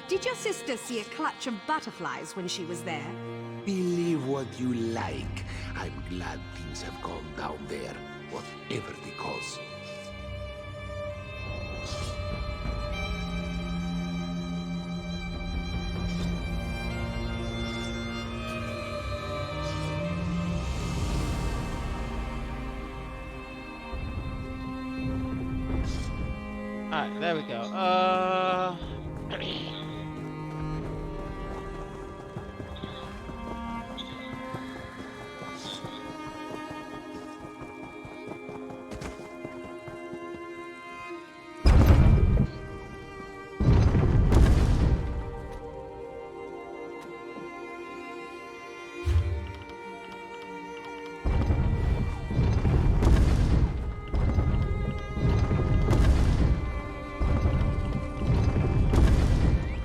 Did your sister see a clutch of butterflies when she was there? Believe what you like. I'm glad things have gone down there, whatever the cause. Alright, there we go.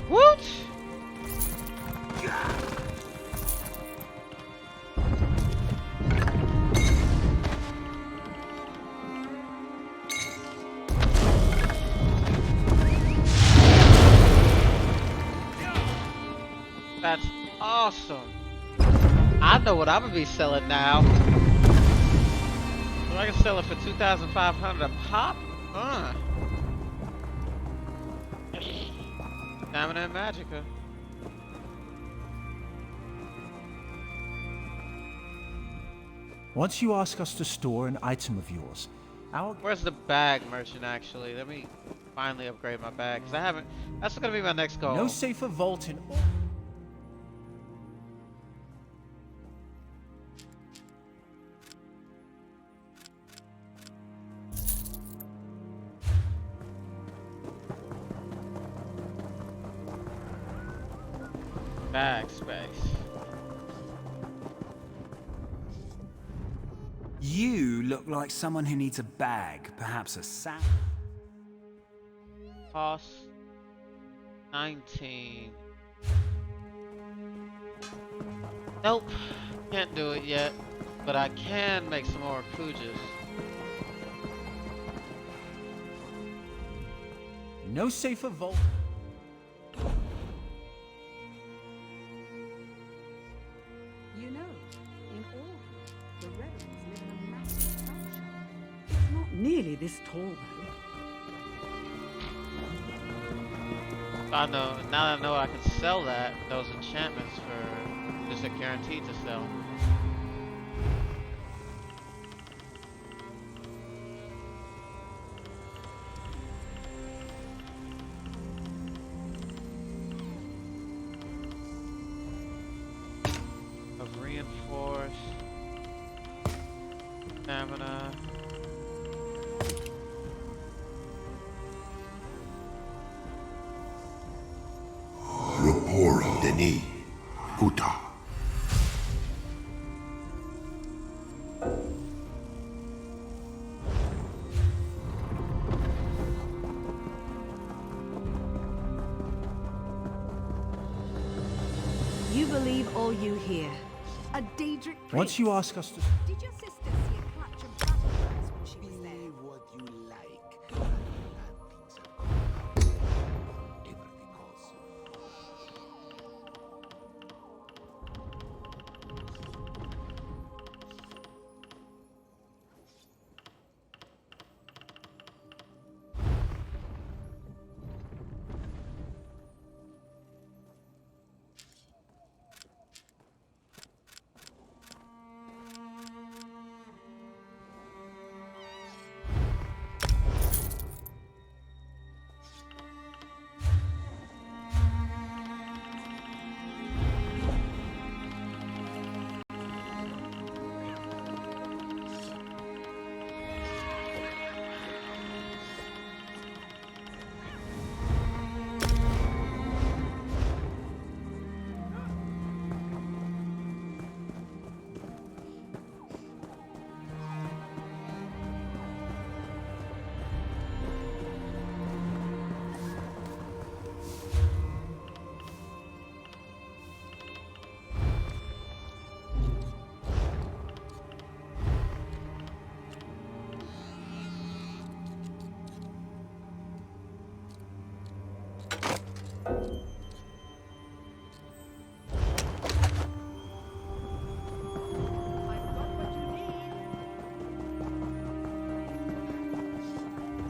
What? That's awesome. I know what I'm gonna be selling now. So I can sell it for 2,500 a pop? Stamina and Magica. Once you ask us to store an item of yours, Where's the bag merchant actually? Let me finally upgrade my bag, because I haven't. That's gonna be my next goal. no safer vault in all. Bag space. You look like someone who needs a bag, perhaps a sack. Cost 19. Nope, can't do it yet, but I can make some more Kujas. No safer vault. You know, in Autumn, the rebels live in a massive structure. It's not nearly this tall, though. I know, now that I know I can sell that, those enchantments for just a guaranteed to sell. Of reinforce, stamina. Rapora, Denis, Uta. You believe all you hear. A Daedric prince. Once you ask us to. Did your sister see a clutch of butterflies when she was there? Believe what you like. I'm glad things have gone down there, whatever the cause.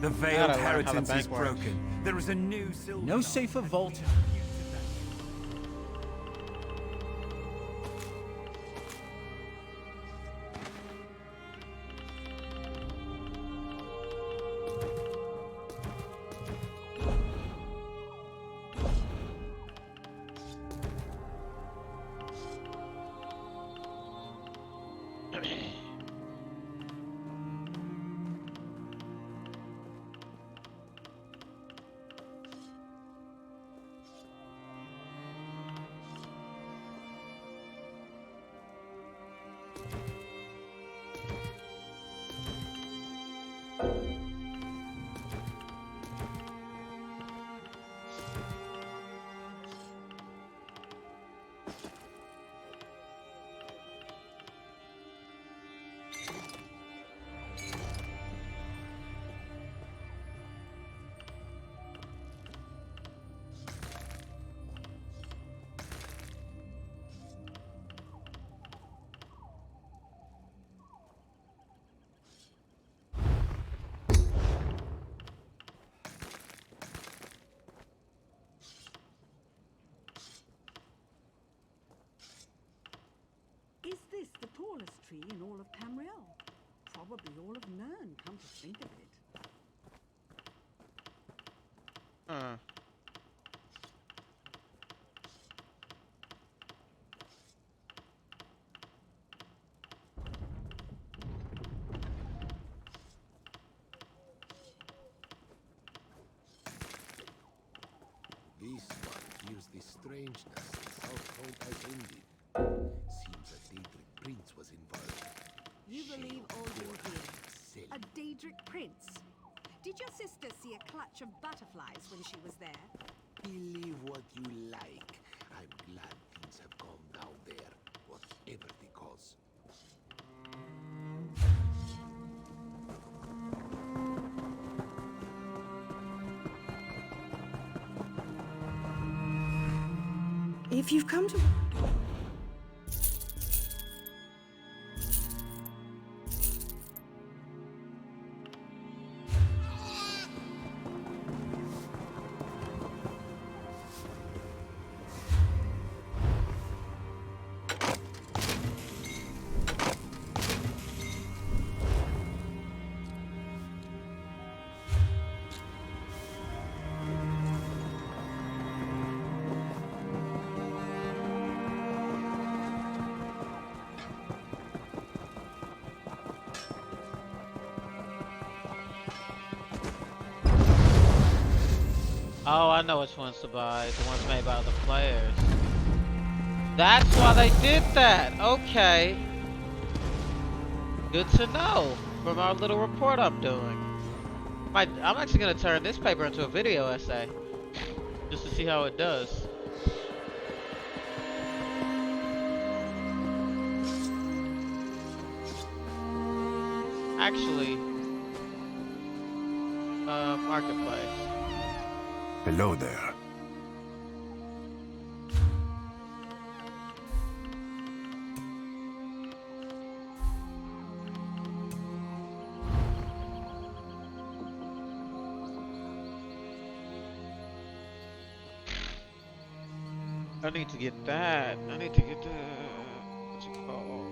The gotta veiled learn how the inheritance is bank works. broken. There is a new silver. No safer vault. Is this the tallest tree in all of Tamriel? Probably all of Nern, come to think of it. Huh. This one hears the strangeness the Southhold has ended. Seems a Daedric prince was involved. You believe all you hear? Silly. A Daedric prince? Did your sister see a clutch of butterflies when she was there? Believe what you like. I'm glad things have gone down there, whatever the cause. If you've come to... Oh, I know which ones to buy. The ones made by other players. That's why they did that. Okay. Good to know from our little report I'm doing. I'm actually going to turn this paper into a video essay. Just to see how it does. Actually, marketplace. Hello there. I need to get that. I need to get the... What's it called?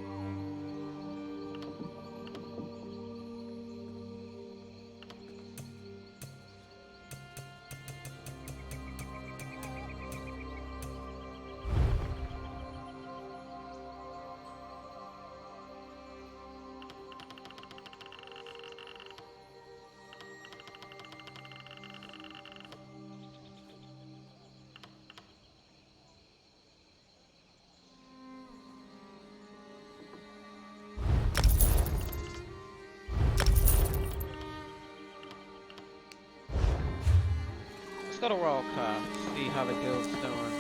Let's go to roll call, see how the guild's doing.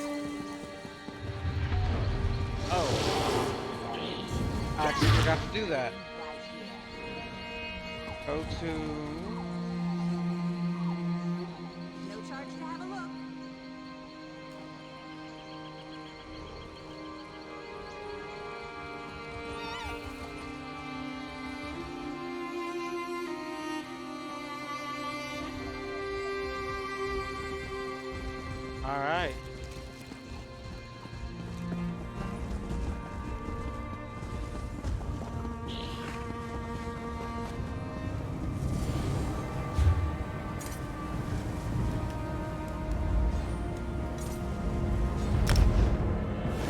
Oh. I actually forgot to do that. Go to... No charge to have a look. All right.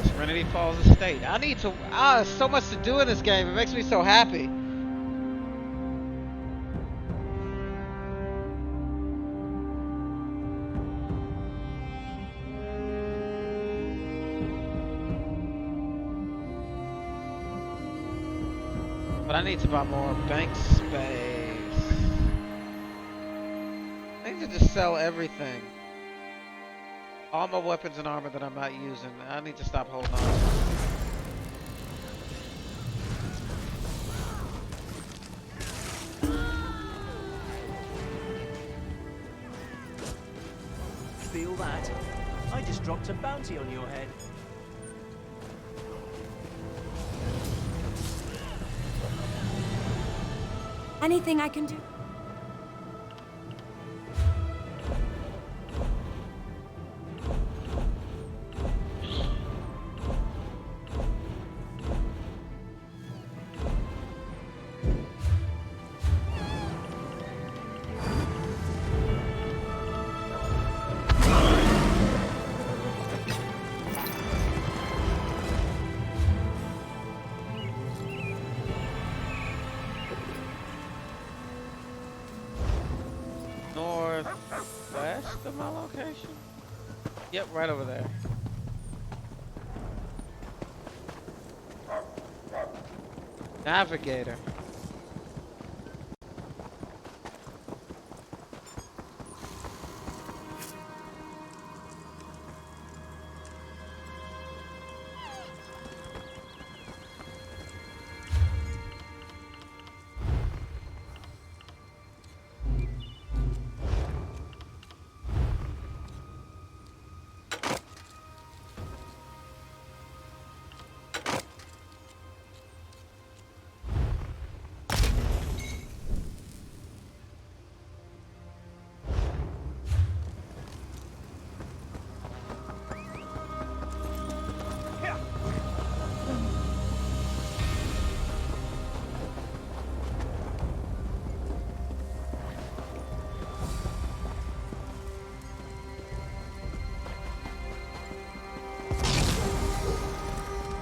Serenity Falls Estate. I need to. So much to do in this game. It makes me so happy. But I need to buy more bank space. I need to just sell everything. All my weapons and armor that I'm not using. I need to stop holding on to them. Feel that? I just dropped a bounty on your head. Anything I can do? Northwest of my location? Yep, right over there. Navigator.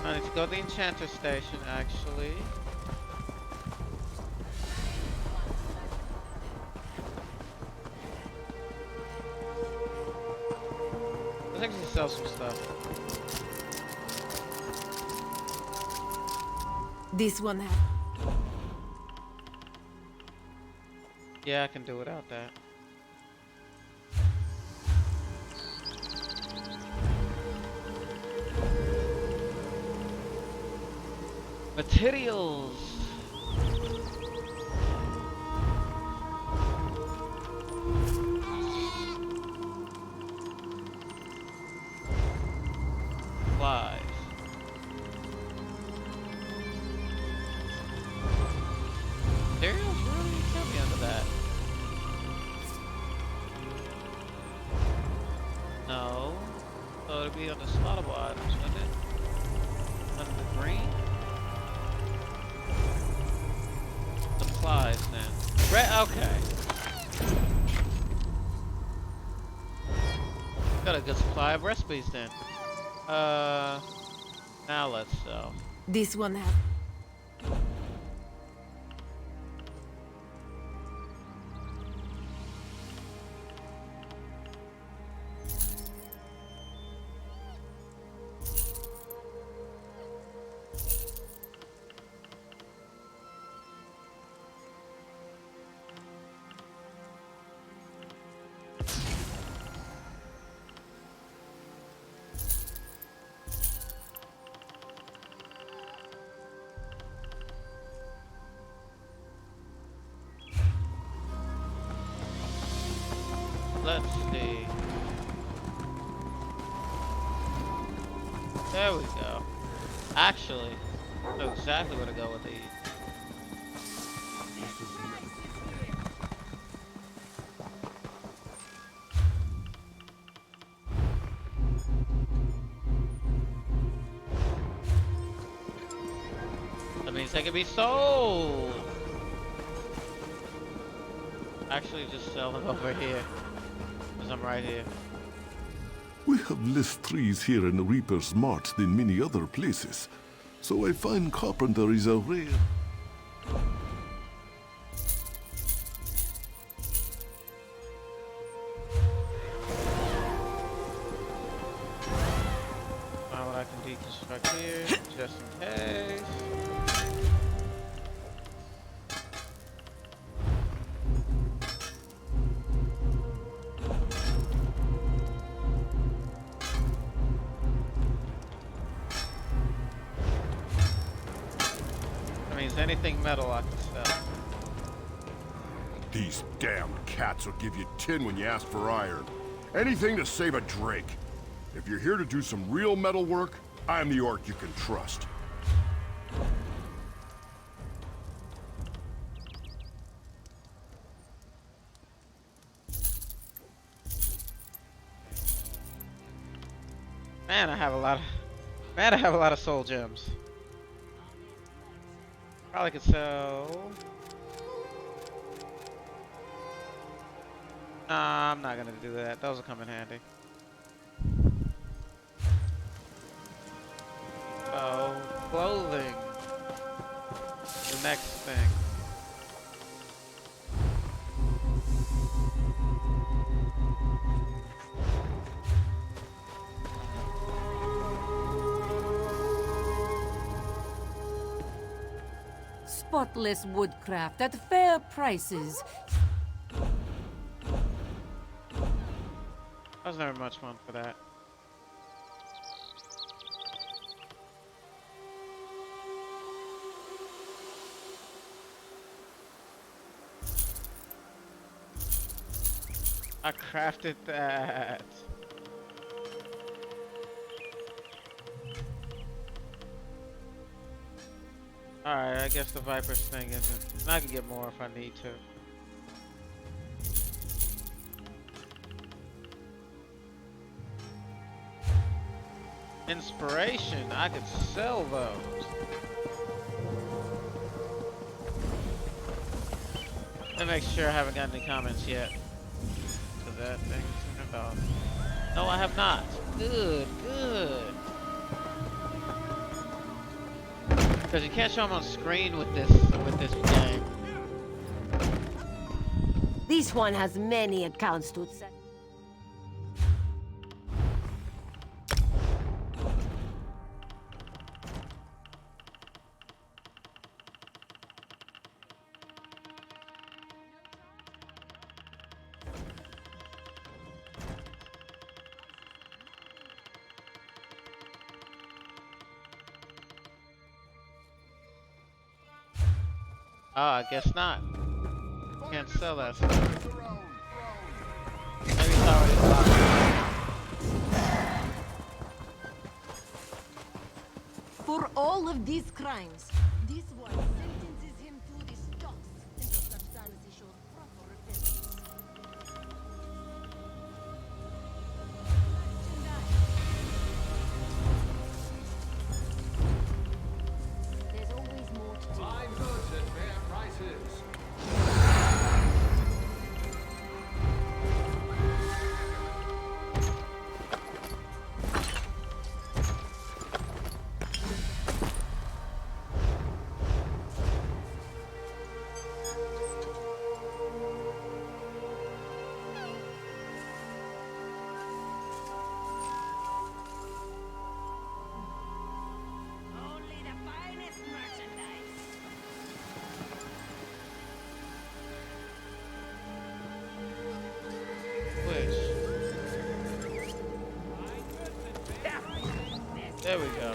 I need to go to the Enchanter Station, actually. Let's actually sell some stuff. This one has. Yeah, I can do without that. Materials. Supplies. Materials really got me under that. No. So it'd be on the slottable items, wouldn't it? Under the green. Supplies then. Okay. Got a good supply of recipes then. Now let's sell. This one has. Let's see. There we go. Actually, I know exactly where to go with these. means they can be sold. Actually, just sell them over here. Because I'm right here. We have less trees here in Reaper's March than many other places, so I find carpenter is a rare... Find what I can deconstruct here, just in case. That means anything metal I can sell. These damn cats will give you tin when you ask for iron. Anything to save a drink. If you're here to do some real metal work, I'm the orc you can trust. Man, I have a lot of soul gems. Probably could sell. Nah, I'm not gonna do that. Those will come in handy. So, clothing. The next thing. Spotless woodcraft at fair prices. I was never much fun for that. I crafted that. Alright, I guess the Viper's thing isn't. I can get more if I need to. Inspiration, I could sell those. Let me make sure I haven't gotten any comments yet. So that thing's turned off. No, I have not. Good, good. Because you can't show them on screen with this game. This one has many accounts to settle. Oh, I guess not. Can't sell that stuff. Maybe it's already locked. For all of these crimes, this one sentences him to the stocks until such time as he shows proper repentance. There's always more to do. Fine goods at fair prices. Only the finest merchandise. Which? There we go.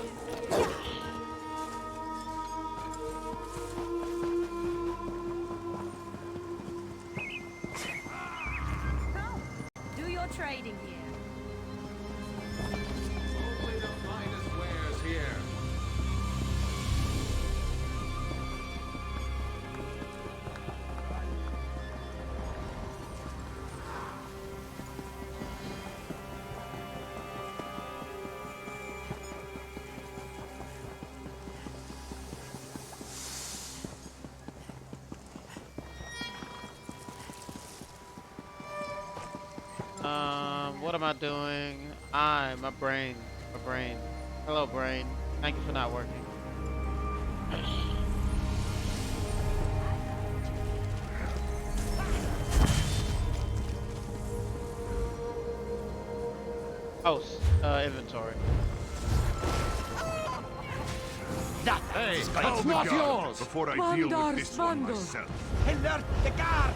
Do your trading here. Only the finest wares here. What am I doing? My brain. My brain. Hello, brain. Thank you for not working. Host, inventory. That Hey, is hold the gun before I deal with this one myself. alert the guard.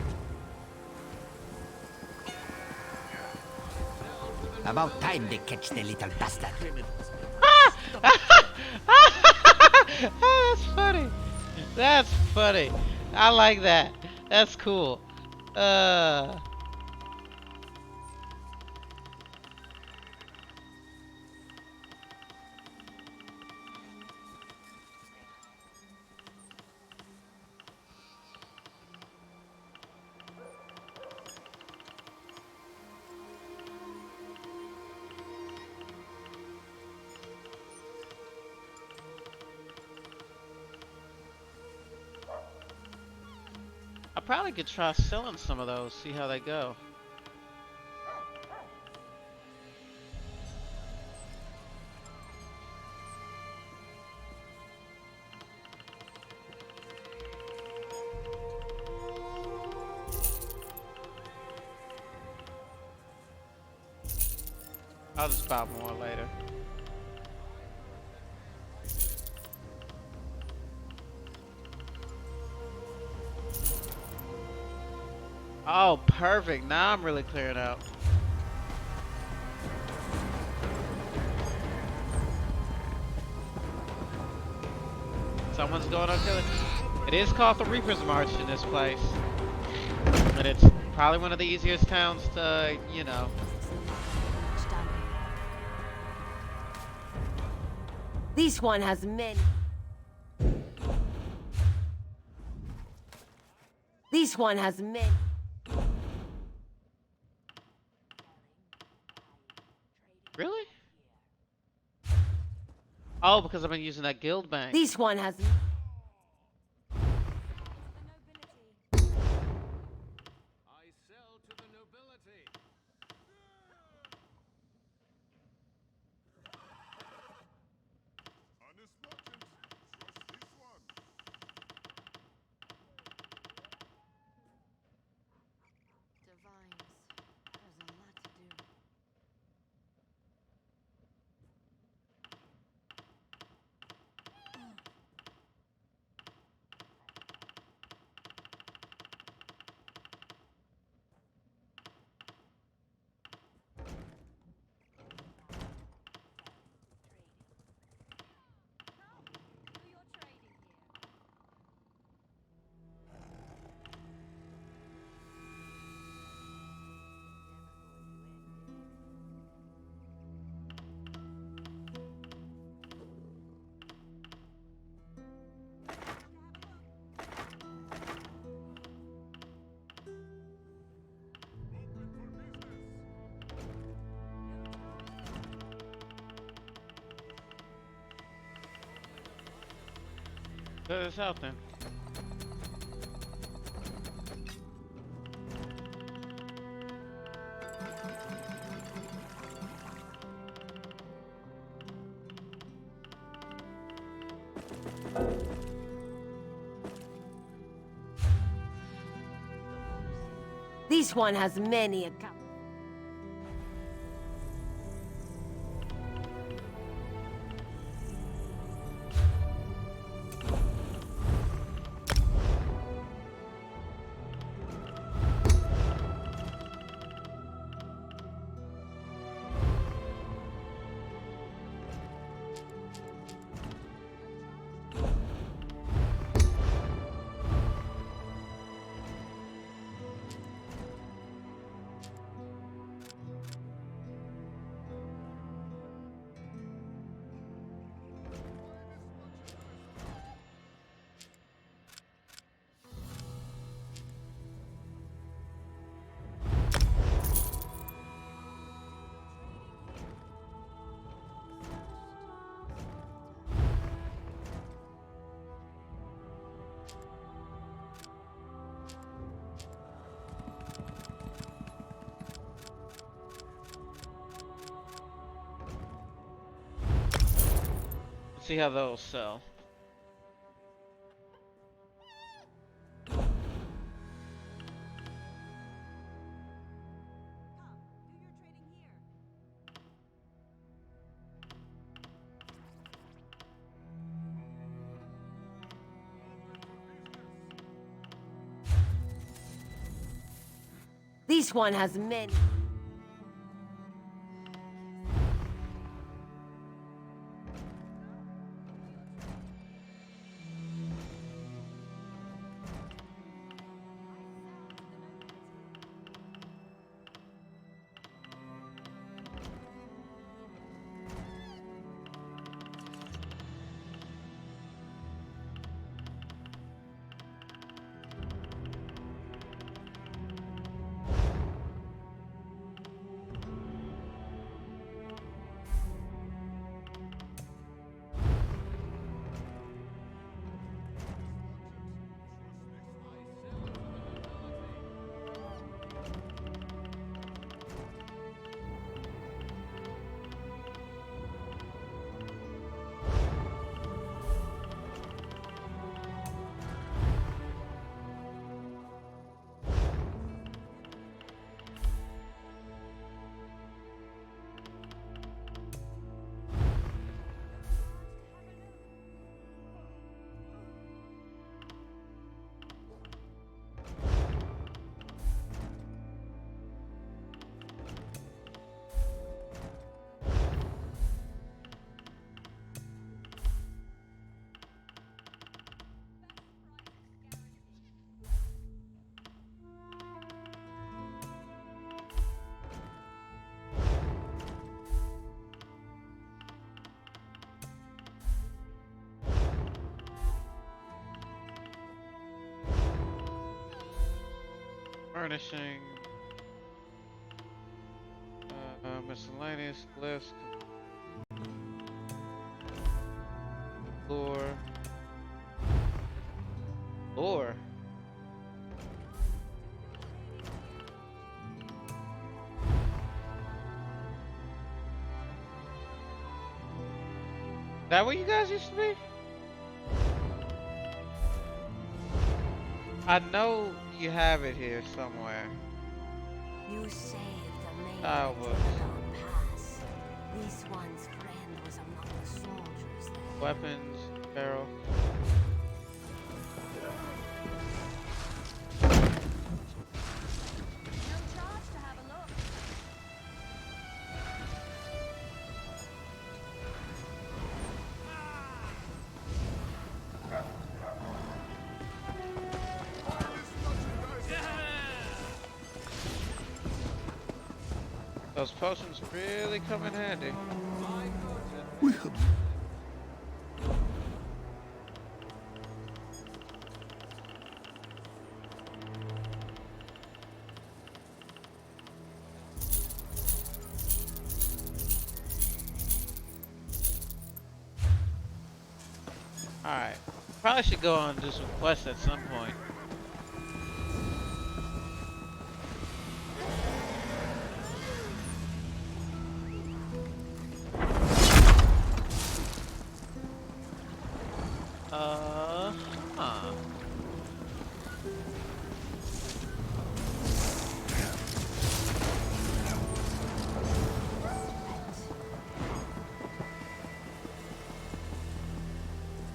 About time they catch the little bastard. That's funny. That's funny. I like that. That's cool. I probably could try selling some of those, see how they go. I'll just buy more later. Oh, perfect. Now I'm really clearing out. Someone's going on killing. It is called the Reaper's March in this place. And it's probably one of the easiest towns to, you know. This one has many. This one has many. Really? Oh, because I've been using that guild bank. This one has. I sell to the nobility. Honest merchant, trust this one. Divines. There's a lot to do. Clear this out then. This one has many a cup. See how those sell. This one has many. Furnishing. Miscellaneous glyphs. Lore. Lore. That what you guys used to be? I know you have it here somewhere. You saved the maid Ah, at well. Ramadan Pass. This one's friend was among the soldiers there. Weapons, barrel. No charge to have a look. Those potions really come in handy. Alright. Probably should go on and do some quests at some point. Huh.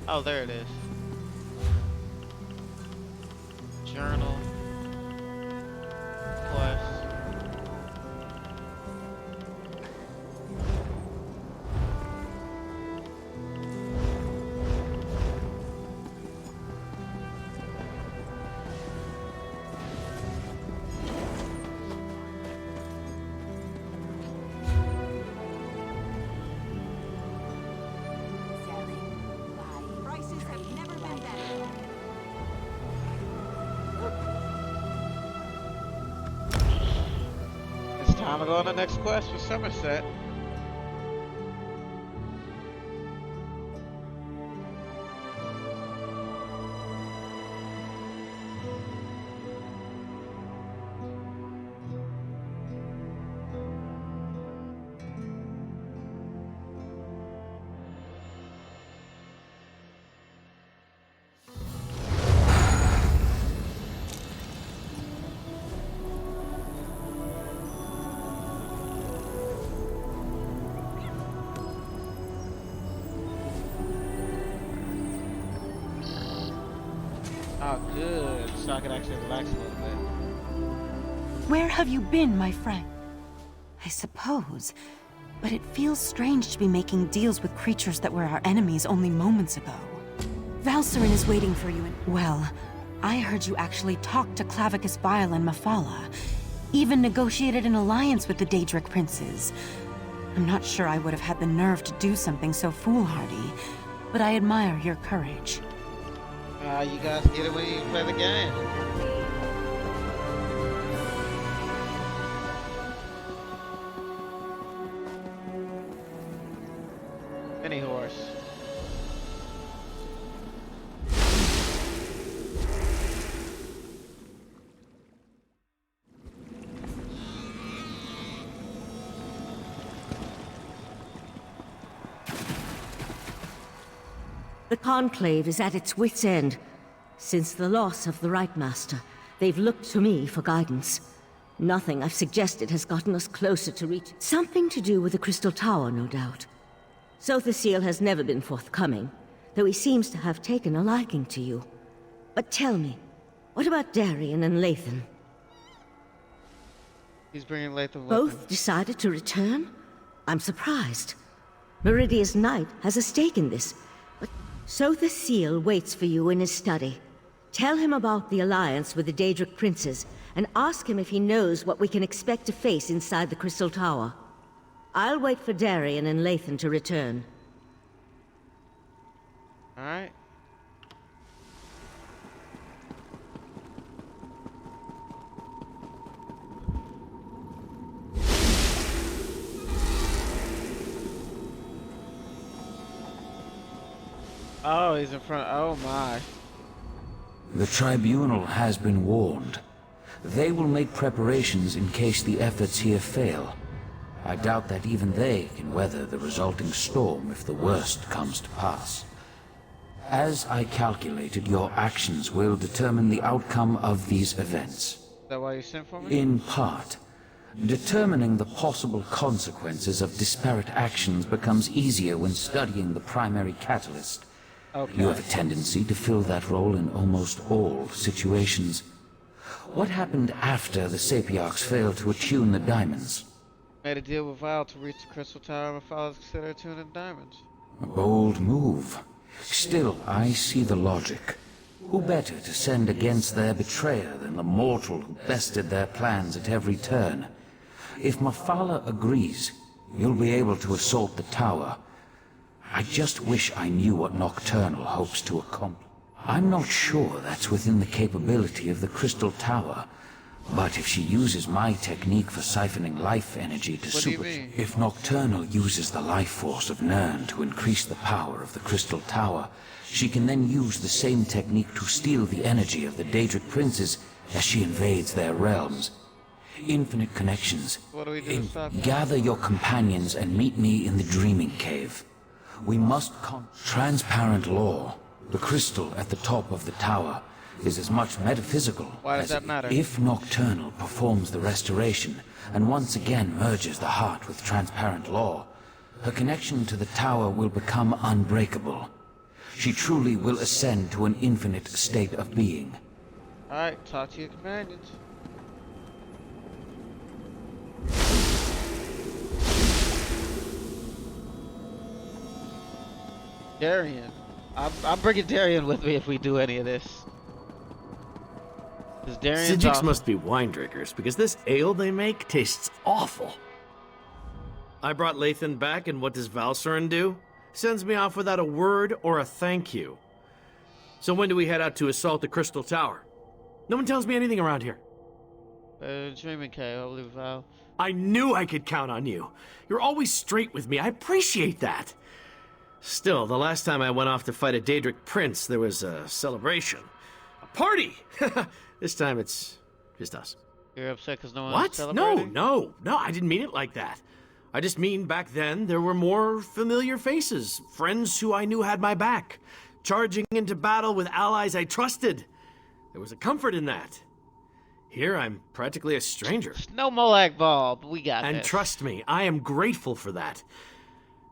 Oh, there it is. Journal. Quest. Prices have never been better. It's time to go on the next quest for Somerset. so I can actually relax a little bit. Where have you been, my friend? I suppose, but it feels strange to be making deals with creatures that were our enemies only moments ago. Valcerin is waiting for you and... Well, I heard you actually talked to Clavicus Bile and Mephala. Even negotiated an alliance with the Daedric princes. I'm not sure I would have had the nerve to do something so foolhardy, but I admire your courage. You guys get it when you play the game. Mini horse. The Conclave is at its wit's end. Since the loss of the Right Master, they've looked to me for guidance. Nothing I've suggested has gotten us closer to reach... Something to do with the Crystal Tower, no doubt. Sothasil has never been forthcoming, though he seems to have taken a liking to you. But tell me, what about Darian and Lathan? He's bringing Lathan with Both him. decided to return? I'm surprised. Meridia's knight has a stake in this, but Sothasil waits for you in his study. Tell him about the alliance with the Daedric princes, and ask him if he knows what we can expect to face inside the Crystal Tower. I'll wait for Darian and Lathan to return. Alright. Oh, he's in front. Oh my. The Tribunal has been warned. They will make preparations in case the efforts here fail. I doubt that even they can weather the resulting storm if the worst comes to pass. As I calculated, your actions will determine the outcome of these events. Is that why you sent for me? In part. Determining the possible consequences of disparate actions becomes easier when studying the primary catalyst. Okay. You have a tendency to fill that role in almost all situations. What happened after the Sapiarchs failed to attune the diamonds? Made a deal with Val to reach the Crystal Tower and follow consider tuning diamonds. A bold move. Still, I see the logic. Who better to send against their betrayer than the mortal who bested their plans at every turn? If Mephala agrees, you'll be able to assault the tower. I just wish I knew what Nocturnal hopes to accomplish. I'm not sure that's within the capability of the Crystal Tower, but if she uses my technique for siphoning life energy to What do you mean? If Nocturnal uses the life force of Nirn to increase the power of the Crystal Tower, she can then use the same technique to steal the energy of the Daedric princes as she invades their realms. Infinite connections. What do we do to stop her? Gather your companions and meet me in the Dreaming Cave. We must transparent law. The crystal at the top of the tower is as much metaphysical Why does as that matter? if Nocturnal performs the restoration and once again merges the heart with transparent law, her connection to the tower will become unbreakable. She truly will ascend to an infinite state of being. Alright, talk to your companions. Darian. I'm bringing Darian with me if we do any of this. Because Darian's Sijiks awesome. must be wine drinkers, because this ale they make tastes awful. I brought Lathan back, and what does Valcerin do? Sends me off without a word or a thank you. So when do we head out to assault the Crystal Tower? No one tells me anything around here. Dreaming K, I'll leave Val. I knew I could count on you. You're always straight with me. I appreciate that. Still, the last time I went off to fight a Daedric prince, there was a celebration. A party! This time it's just us. You're upset because no one's What? celebrating? No, I didn't mean it like that. I just mean back then there were more familiar faces, friends who I knew had my back, charging into battle with allies I trusted. There was a comfort in that. Here I'm practically a stranger. No Molag Ball, but we got And this. trust me, I am grateful for that.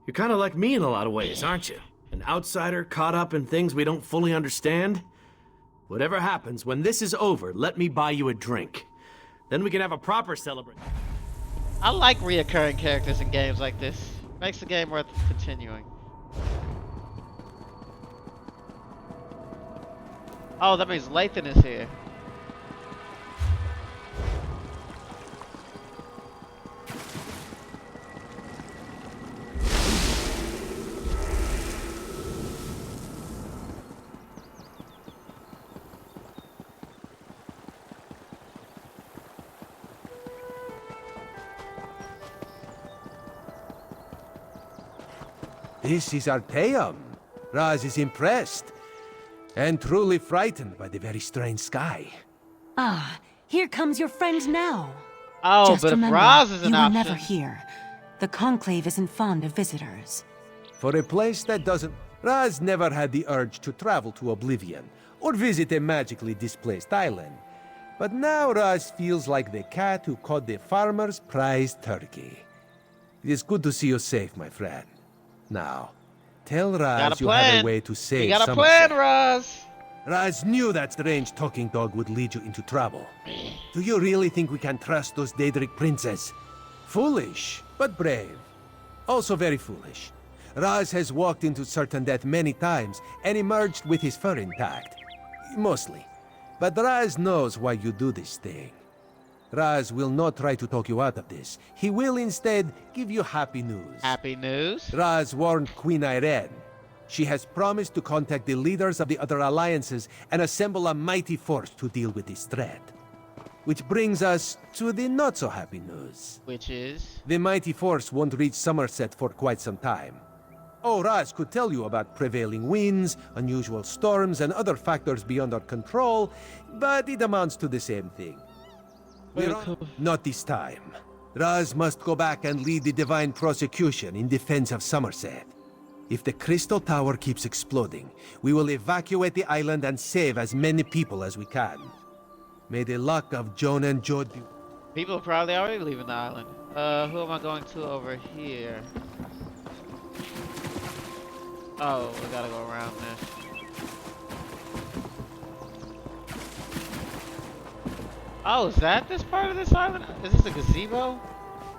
You're kind of like me in a lot of ways, aren't you? An outsider caught up in things we don't fully understand. Whatever happens, when this is over, let me buy you a drink. Then we can have a proper celebration. I like reoccurring characters in games like this. Makes the game worth continuing. Oh, that means Lathan is here. This is Arteum. Raz is impressed and truly frightened by the very strange sky. Ah, here comes your friend now. Oh, Just but if remember, Raz is an you were option. never here. The Conclave isn't fond of visitors. For a place that doesn't... Raz never had the urge to travel to Oblivion or visit a magically displaced island. But now Raz feels like the cat who caught the farmer's prized turkey. It is good to see you safe, my friend. Now, tell Raz you have a way to save You got a Somerset. plan, Raz. Raz knew that strange talking dog would lead you into trouble. Do you really think we can trust those Daedric princes? Foolish, but brave. Also very foolish. Raz has walked into certain death many times and emerged with his fur intact. Mostly. But Raz knows why you do this thing. Raz will not try to talk you out of this. He will instead give you happy news. Happy news? Raz warned Queen Irene. She has promised to contact the leaders of the other alliances and assemble a mighty force to deal with this threat. Which brings us to the not-so-happy news. Which is? The mighty force won't reach Somerset for quite some time. Oh, Raz could tell you about prevailing winds, unusual storms, and other factors beyond our control, but it amounts to the same thing. Not this time. Raz must go back and lead the divine prosecution in defense of Somerset. If the Crystal Tower keeps exploding, we will evacuate the island and save as many people as we can. May the luck of Joan and Jode be... People are probably already leaving the island. Who am I going to over here? Oh, we gotta go around this. Oh, is that this part of this island? Is this a gazebo?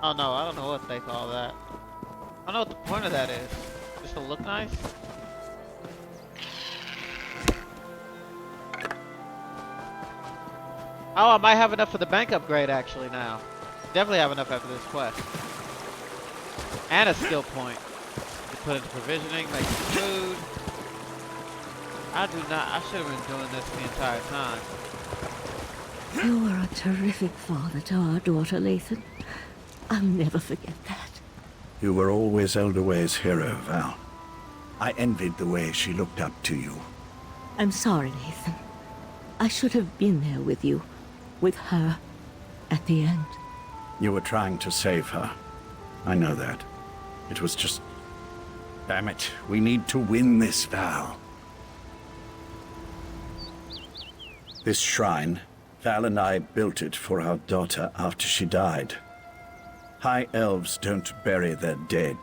Oh no, I don't know what they call that. I don't know what the point of that is. Just to look nice? Oh, I might have enough for the bank upgrade actually now. Definitely have enough after this quest. And a skill point. To put into provisioning, make some food. I should have been doing this the entire time. You were a terrific father to our daughter, Lathan. I'll never forget that. You were always Elderway's hero, Val. I envied the way she looked up to you. I'm sorry, Lathan. I should have been there with you. With her. At the end. You were trying to save her. I know that. It was just... Damn it, we need to win this, Val. This shrine, Val and I built it for our daughter after she died. High elves don't bury their dead.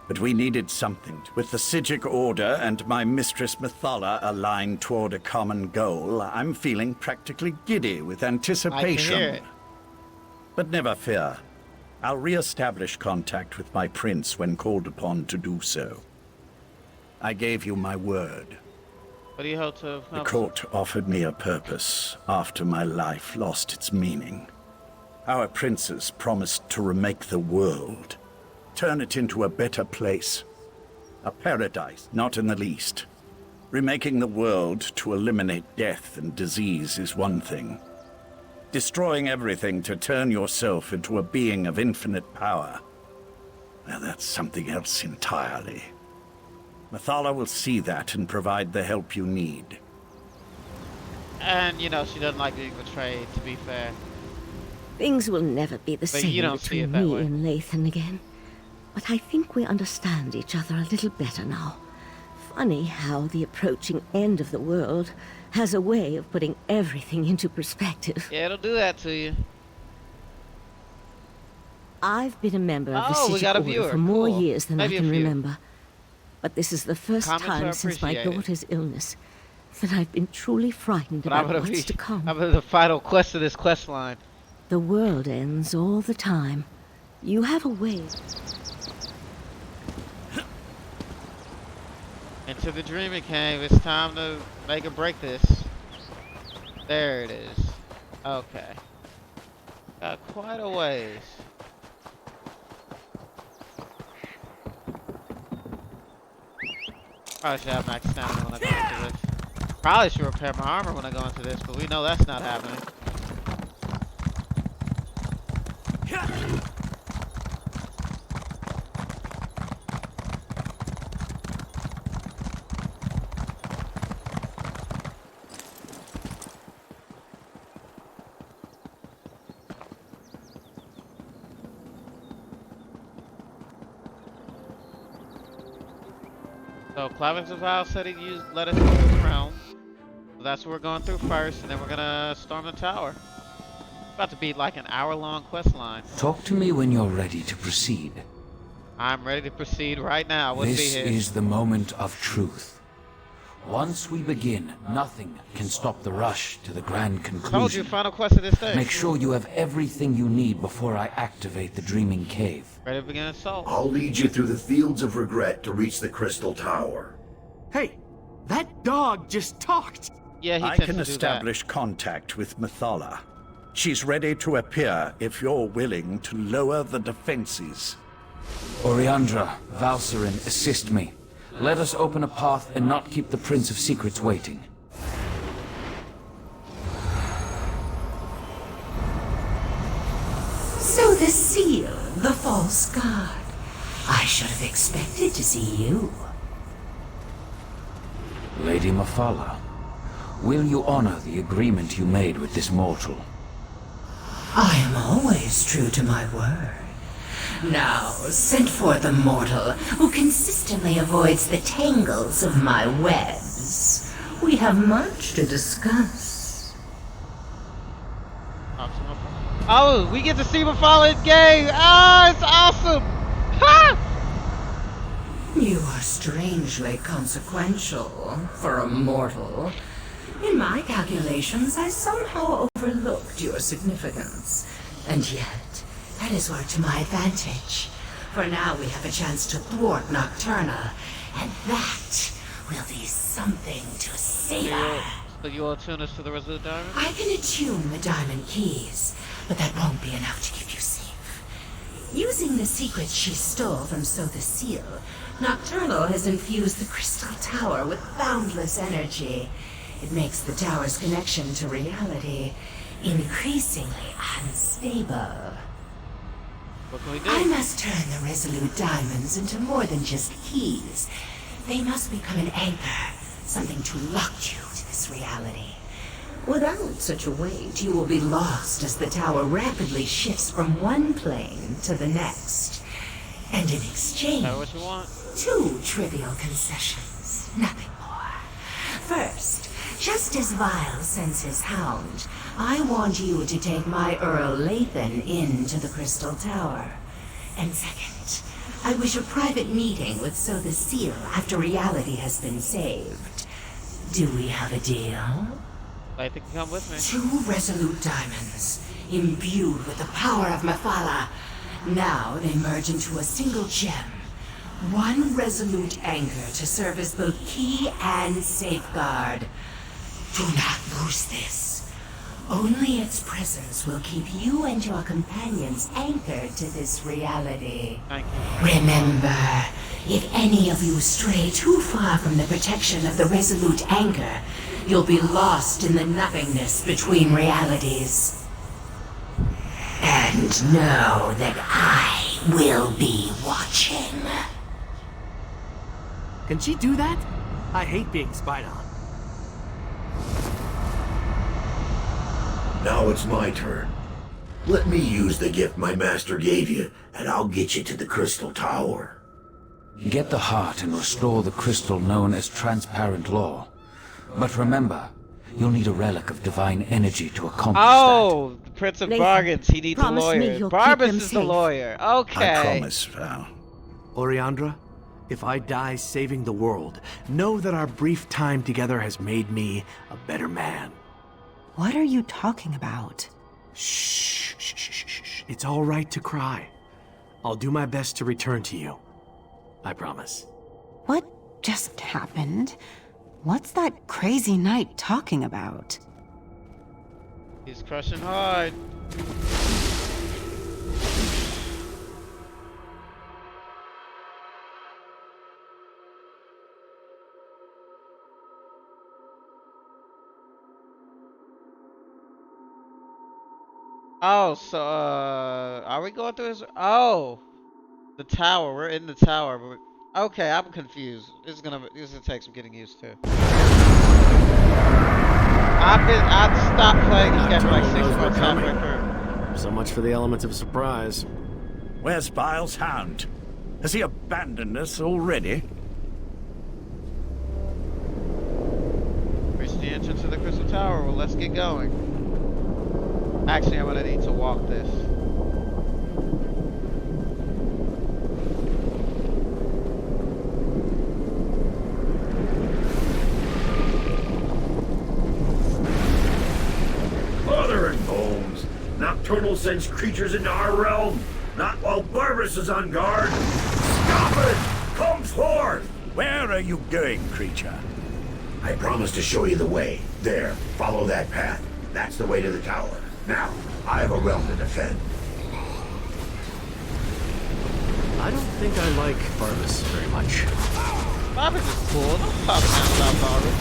But we needed something. With the Sigic Order and my mistress Methala aligned toward a common goal, I'm feeling practically giddy with anticipation. I can hear it. But never fear. I'll re-establish contact with my prince when called upon to do so. I gave you my word. What do you hope to... The court offered me a purpose after my life lost its meaning. Our princes promised to remake the world, turn it into a better place. A paradise, not in the least. Remaking the world to eliminate death and disease is one thing. Destroying everything to turn yourself into a being of infinite power, well, that's something else entirely. Methala will see that and provide the help you need. And, you know, she doesn't like being betrayed, to be fair. Things will never be the But same you don't see it between that me way. and Lathan again. But I think we understand each other a little better now. Funny how the approaching end of the world has a way of putting everything into perspective. Yeah, it'll do that to you. I've been a member of Oh, the we Sigic got a Order viewer. for more Cool. years than Maybe I a can few. remember. But this is the first Comments are time since my appreciated. daughter's illness that I've been truly frightened But I'm about gonna what's be. to come. I'm gonna the final quest of this quest line. The world ends all the time. You have a way. Into the dreaming cave. It's time to make or break this. There it is. Okay. Got quite a ways. Probably should have max stamina when I go into this. Probably should repair my armor when I go into this, but we know that's not happening. So Clavin's Vow said he'd let us use this realm. So that's what we're going through first, and then we're gonna storm the tower. It's about to be like an hour-long quest line. Talk to me when you're ready to proceed. I'm ready to proceed right now. Wouldn't This be here. is the moment of truth. Once we begin, nothing can stop the rush to the grand conclusion. Told you, final quest of this day. Make sure you have everything you need before I activate the Dreaming Cave. Ready to begin assault. I'll lead you through the fields of regret to reach the Crystal Tower. Hey, that dog just talked. Yeah, he I tends can to do establish contact with Mathala. She's ready to appear if you're willing to lower the defenses. Oriandra, Valserin, assist me. Let us open a path and not keep the Prince of Secrets waiting. So the seal, the false god. I should have expected to see you. Lady Mathala, will you honor the agreement you made with this mortal? I am always true to my word. Now, send forth a mortal who consistently avoids the tangles of my webs. We have much to discuss. Oh, we get to see Mathala in game! Ah, it's awesome! Ha! You are strangely consequential for a mortal. In my calculations, I somehow overlooked your significance. And yet, that is worked to my advantage. For now we have a chance to thwart Nocturnal, and that will be something to savor. So you will attune us to the Resolute Diamond? I can attune the diamond keys, but that won't be enough to keep you safe. Using the secrets she stole from So the Seal, Nocturnal has infused the Crystal Tower with boundless energy. It makes the tower's connection to reality increasingly unstable. What can we do? I must turn the Resolute Diamonds into more than just keys. They must become an anchor, something to lock you to this reality. Without such a weight, you will be lost as the tower rapidly shifts from one plane to the next. And in exchange, what you want? 2 trivial concessions, nothing more. First, just as Vile sends his hound, I want you to take my Earl Lathan into the Crystal Tower. And second, I wish a private meeting with So the Seal after reality has been saved. Do we have a deal? I think you come with me. 2 Resolute Diamonds, imbued with the power of Mathala. Now they merge into a single gem. 1 Resolute anchor to serve as both key and safeguard. Do not lose this. Only its presence will keep you and your companions anchored to this reality. Thank you. Remember, if any of you stray too far from the protection of the Resolute anchor, you'll be lost in the nothingness between realities. And know that I will be watching. Can she do that? I hate being spied on. Now it's my turn. Let me use the gift my master gave you, and I'll get you to the Crystal Tower. Get the heart and restore the crystal known as Transparent Law. But remember, you'll need a relic of divine energy to accomplish Oh, the Prince of Nathan, Bargains. He needs a promise me lawyer. you'll keep Barbas them is the safe. lawyer. Okay. I promise, Val. Oriandra, If I die saving the world, know that our brief time together has made me a better man. What are you talking about? Shh. It's all right to cry. I'll do my best to return to you. I promise. What just happened? What's that crazy knight talking about? He's crushing hard. Oh, so, are we going through his... Oh! The tower. We're in the tower. But okay, I'm confused. This is gonna take some getting used to. I've stopped playing this game for like 6 months halfway through. So much for the element of surprise. Where's Bile's hound? Has he abandoned us already? Reach the entrance to the Crystal Tower. Well, let's get going. Actually, I'm gonna need to walk this. Mother and bones! Nocturnal sends creatures into our realm, not while Barbarous is on guard. Stop it! Come forth! Where are you going, creature? I promised to show you the way. There, follow that path. That's the way to the tower. Now, I have a realm to defend. I don't think I like Barbarous very much. Barbarous is cool. Don't talk about Barbarous.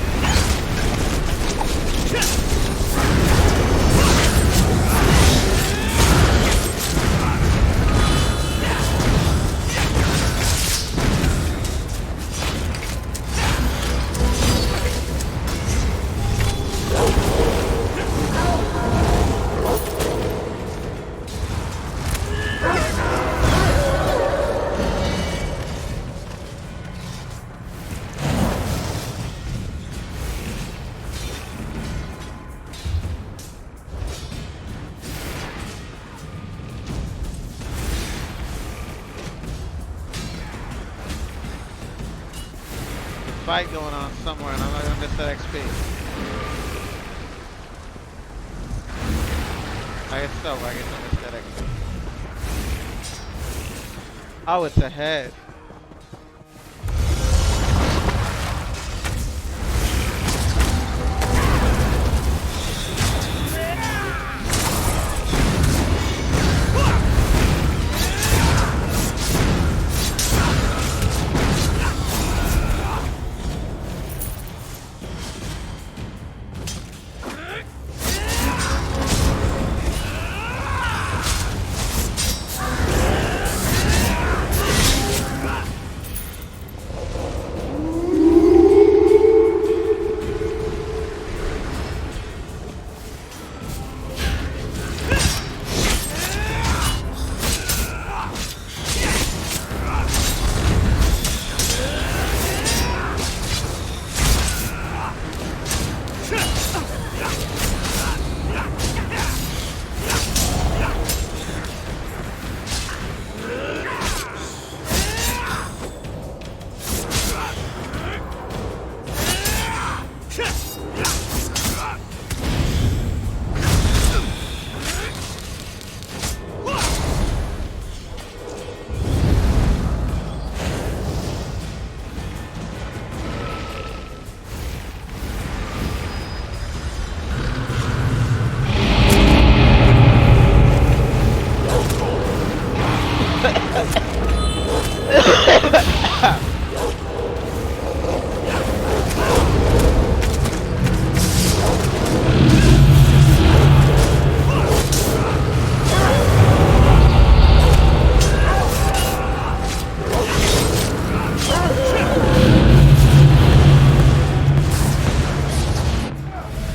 Fight going on somewhere, and I'm not gonna miss that XP. I can still miss that XP. Oh, it's ahead.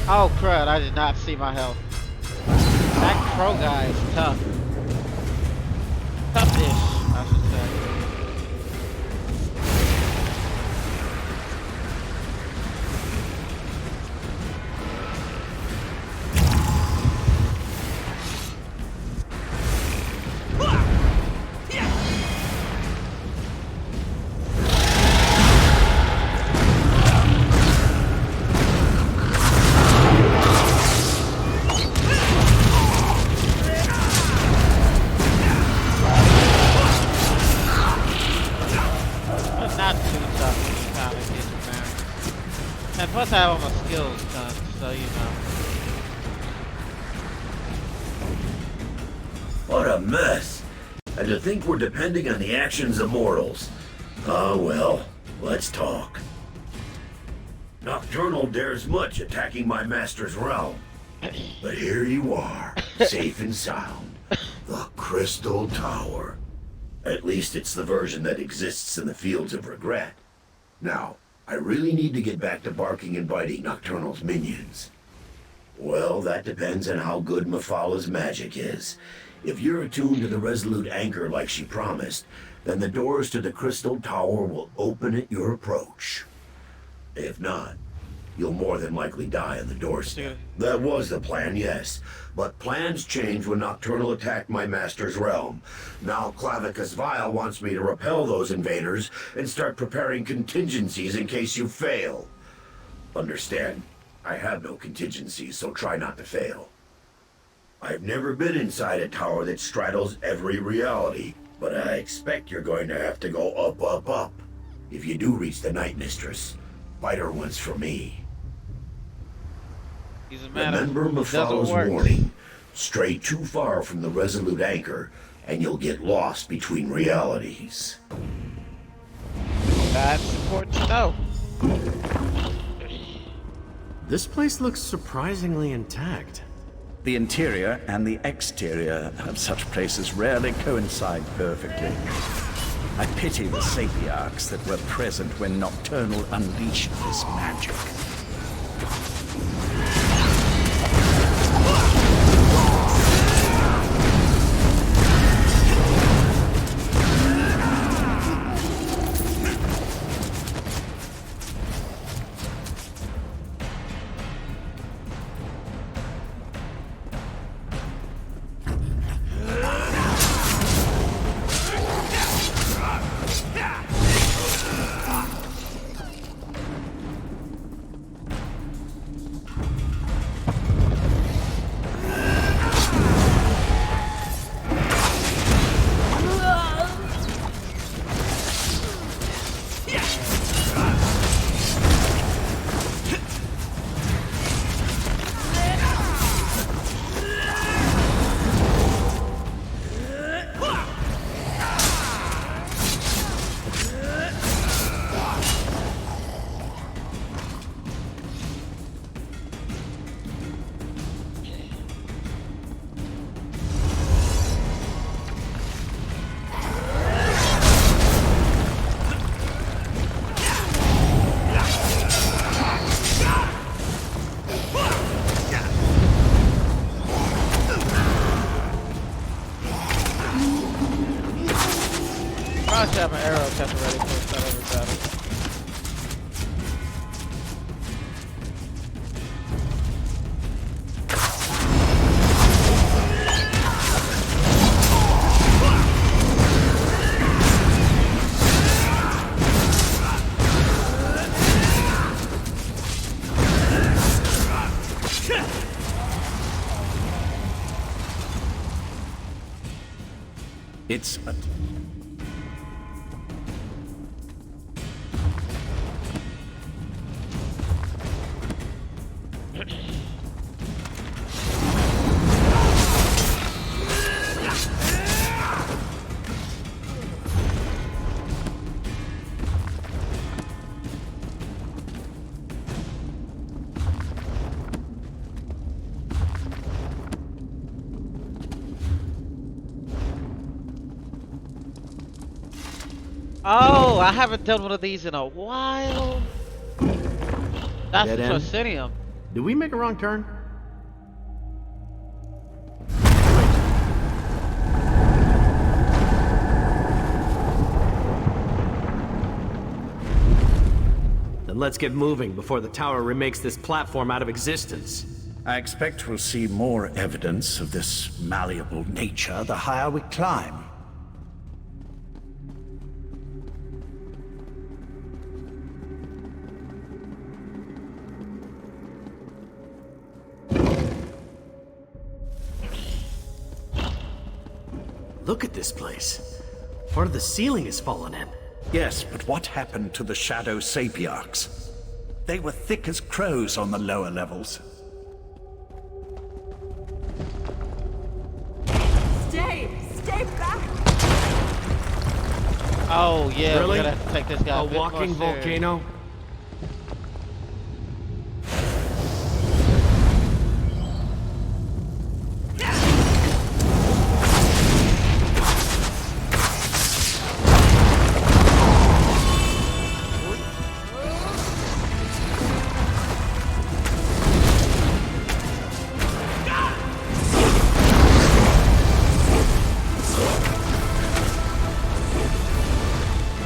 Oh crud, I did not see my health. That crow guy is tough. Tough-ish, I should say. And plus I have all my skills done, so you know. What a mess. And to think we're depending on the actions of mortals. Ah, well, let's talk. Nocturnal dares much attacking my master's realm. But here you are, safe and sound. The Crystal Tower. At least it's the version that exists in the Fields of Regret. Now, I really need to get back to barking and biting Nocturnal's minions. Well, that depends on how good Mafala's magic is. If you're attuned to the Resolute Anchor like she promised, then the doors to the Crystal Tower will open at your approach. If not, you'll more than likely die on the doorstep. That was the plan, yes. But plans changed when Nocturnal attacked my master's realm. Now Clavicus Vile wants me to repel those invaders and start preparing contingencies in case you fail. Understand, I have no contingencies, so try not to fail. I've never been inside a tower that straddles every reality, but I expect you're going to have to go up, up, up. If you do reach the Night Mistress, fight her once for me. Remember Mafala's warning. Stray too far from the Resolute Anchor, and you'll get lost between realities. That's important to know. This place looks surprisingly intact. The interior and the exterior of such places rarely coincide perfectly. I pity the sapiarchs that were present when Nocturnal unleashed this magic. I should have an arrow kept ready for a set of battle. It's a... Oh, I haven't done one of these in a while. That's the Dead end? proscenium. Did we make a wrong turn? Then let's get moving before the tower remakes this platform out of existence. I expect we'll see more evidence of this malleable nature the higher we climb. Look at this place. Part of the ceiling has fallen in. Yes, but what happened to the Shadow Sapiarchs? They were thick as crows on the lower levels. Stay back! Oh yeah, Really? we're gonna have to take this guy A bit more walking serious. volcano?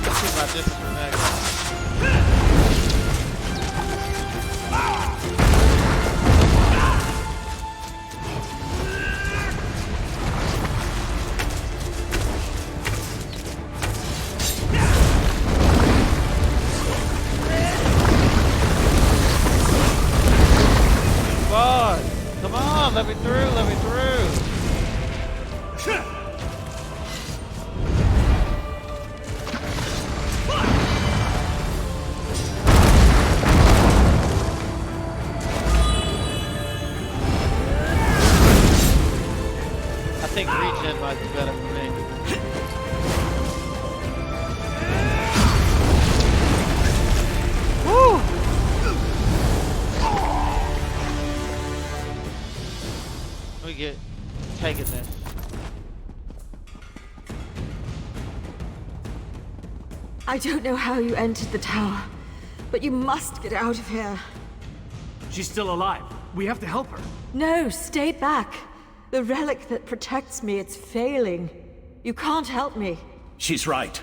Let's see about this for next. Come on, let me through, let me through. I think regen might be better for me. Woo! We get taking this. I don't know how you entered the tower, but you must get out of here. She's still alive. We have to help her. No, stay back. The relic that protects me, it's failing. You can't help me. She's right.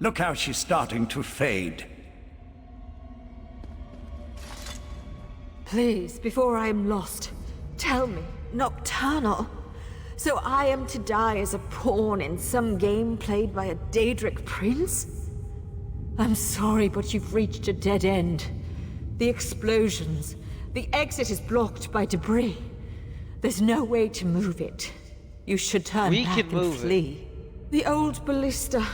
Look how she's starting to fade. Please, before I am lost, tell me, Nocturnal. So I am to die as a pawn in some game played by a Daedric prince? I'm sorry, but you've reached a dead end. The explosions. The exit is blocked by debris. There's no way to move it. You should turn back and flee. The old ballista.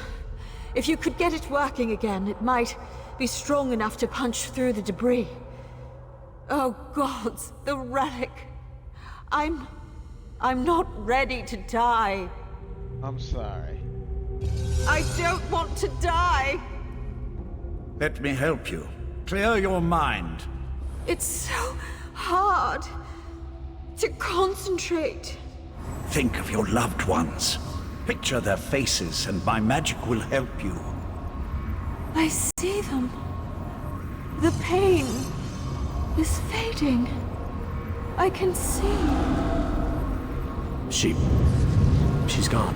If you could get it working again, it might be strong enough to punch through the debris. Oh gods, the relic. I'm not ready to die. I'm sorry. I don't want to die. Let me help you. Clear your mind. It's so hard to concentrate. Think of your loved ones. Picture their faces and my magic will help you. I see them. The pain is fading. I can see. She's gone.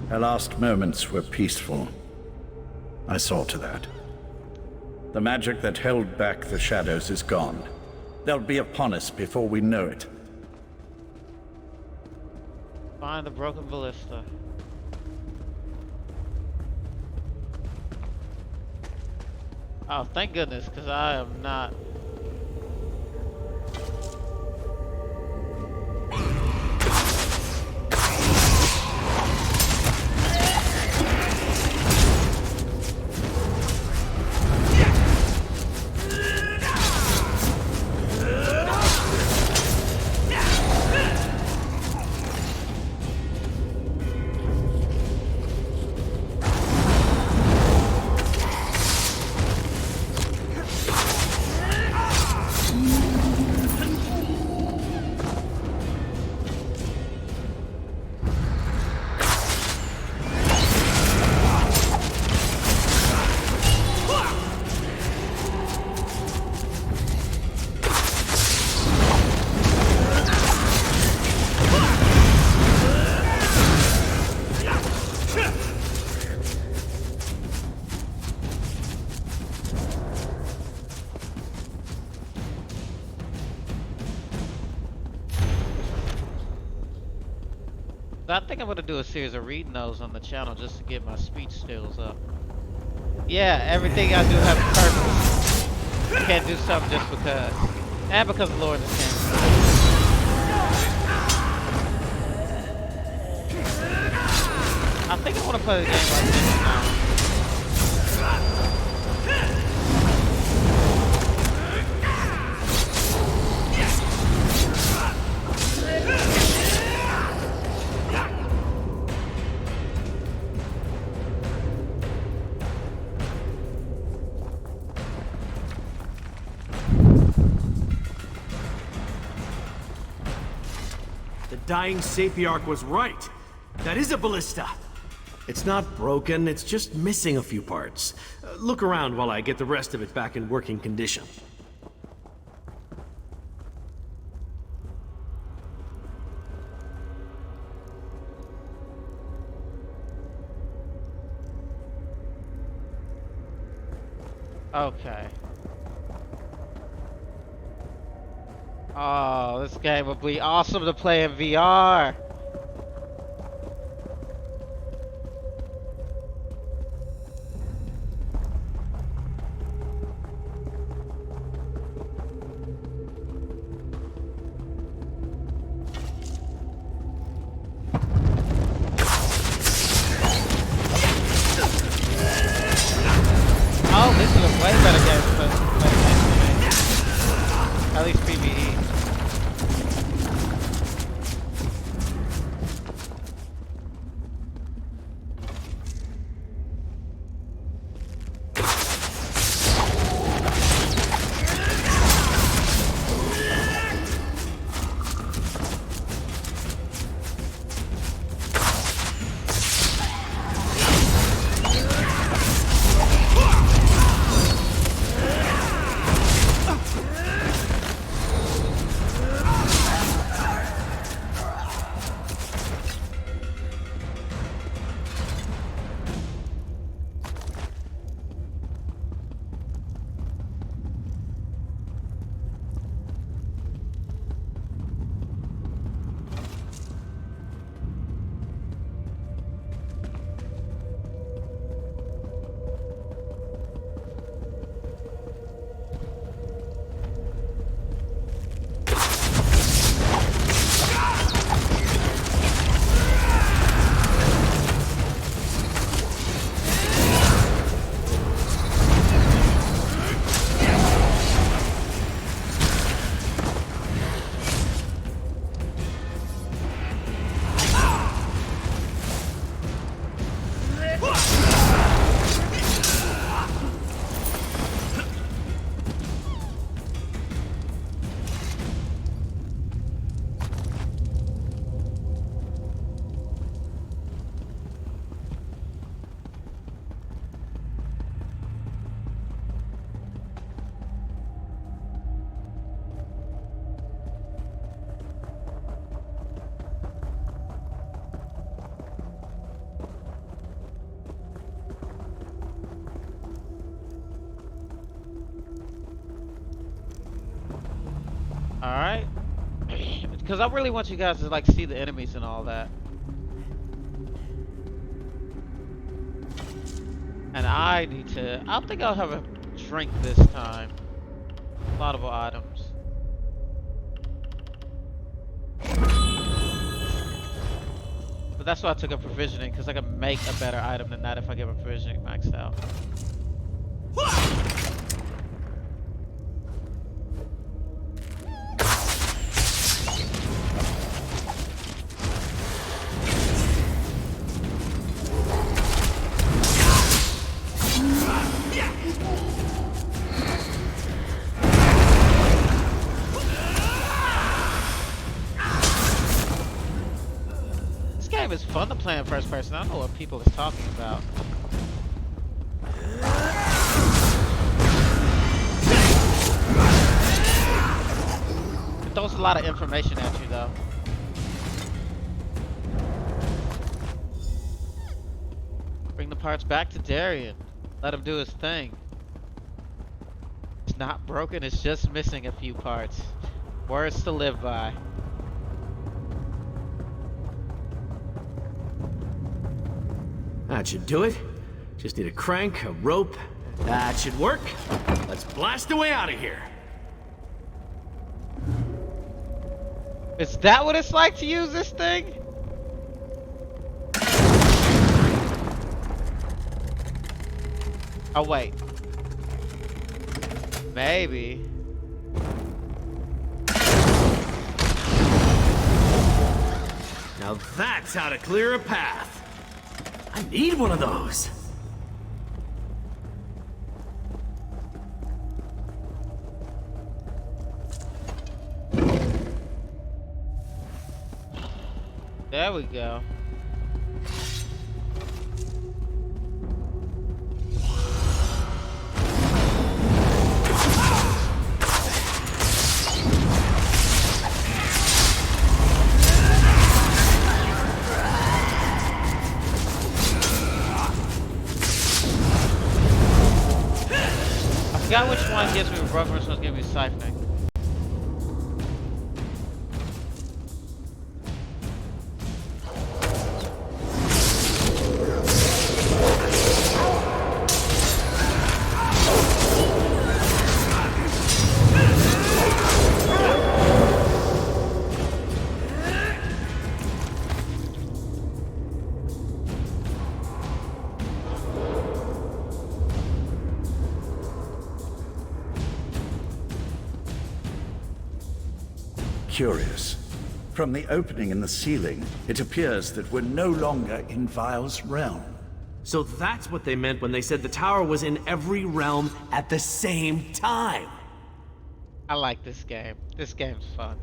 Her last moments were peaceful. I saw to that. The magic that held back the shadows is gone. They'll be upon us before we know it. Find the broken ballista. Oh, thank goodness, because I am not... I think I'm gonna do a series of reading those on the channel just to get my speech skills up. Yeah, everything I do has a purpose. You can't do something just because. And because the Lord is in. I think I want to play the game like this now. dying Sapiarch was right. That is a ballista. It's not broken, it's just missing a few parts. Look around while I get the rest of it back in working condition. Okay. Oh, this game would be awesome to play in VR. Oh, this is a way better game to play against me. At least PvE. Alright. Because I really want you guys to like see the enemies and all that. And I need to... I think I'll have a drink this time. Laudable items. But that's why I took up provisioning, because I can make a better item than that if I get my provisioning maxed out. It's fun to play in first person. I don't know what people is talking about. It throws a lot of information at you though. Bring the parts back to Darian. Let him do his thing. It's not broken, it's just missing a few parts. Words to live by. That should do it. Just need a crank, a rope. That should work. Let's blast away out of here. Is that what it's like to use this thing? Oh wait. Maybe. Now that's how to clear a path. I need one of those. There we go. I forgot which one gives me rubber and which one gives me siphoning. Curious. From the opening in the ceiling, it appears that we're no longer in Vile's realm. So that's what they meant when they said the tower was in every realm at the same time. I like this game. This game's fun.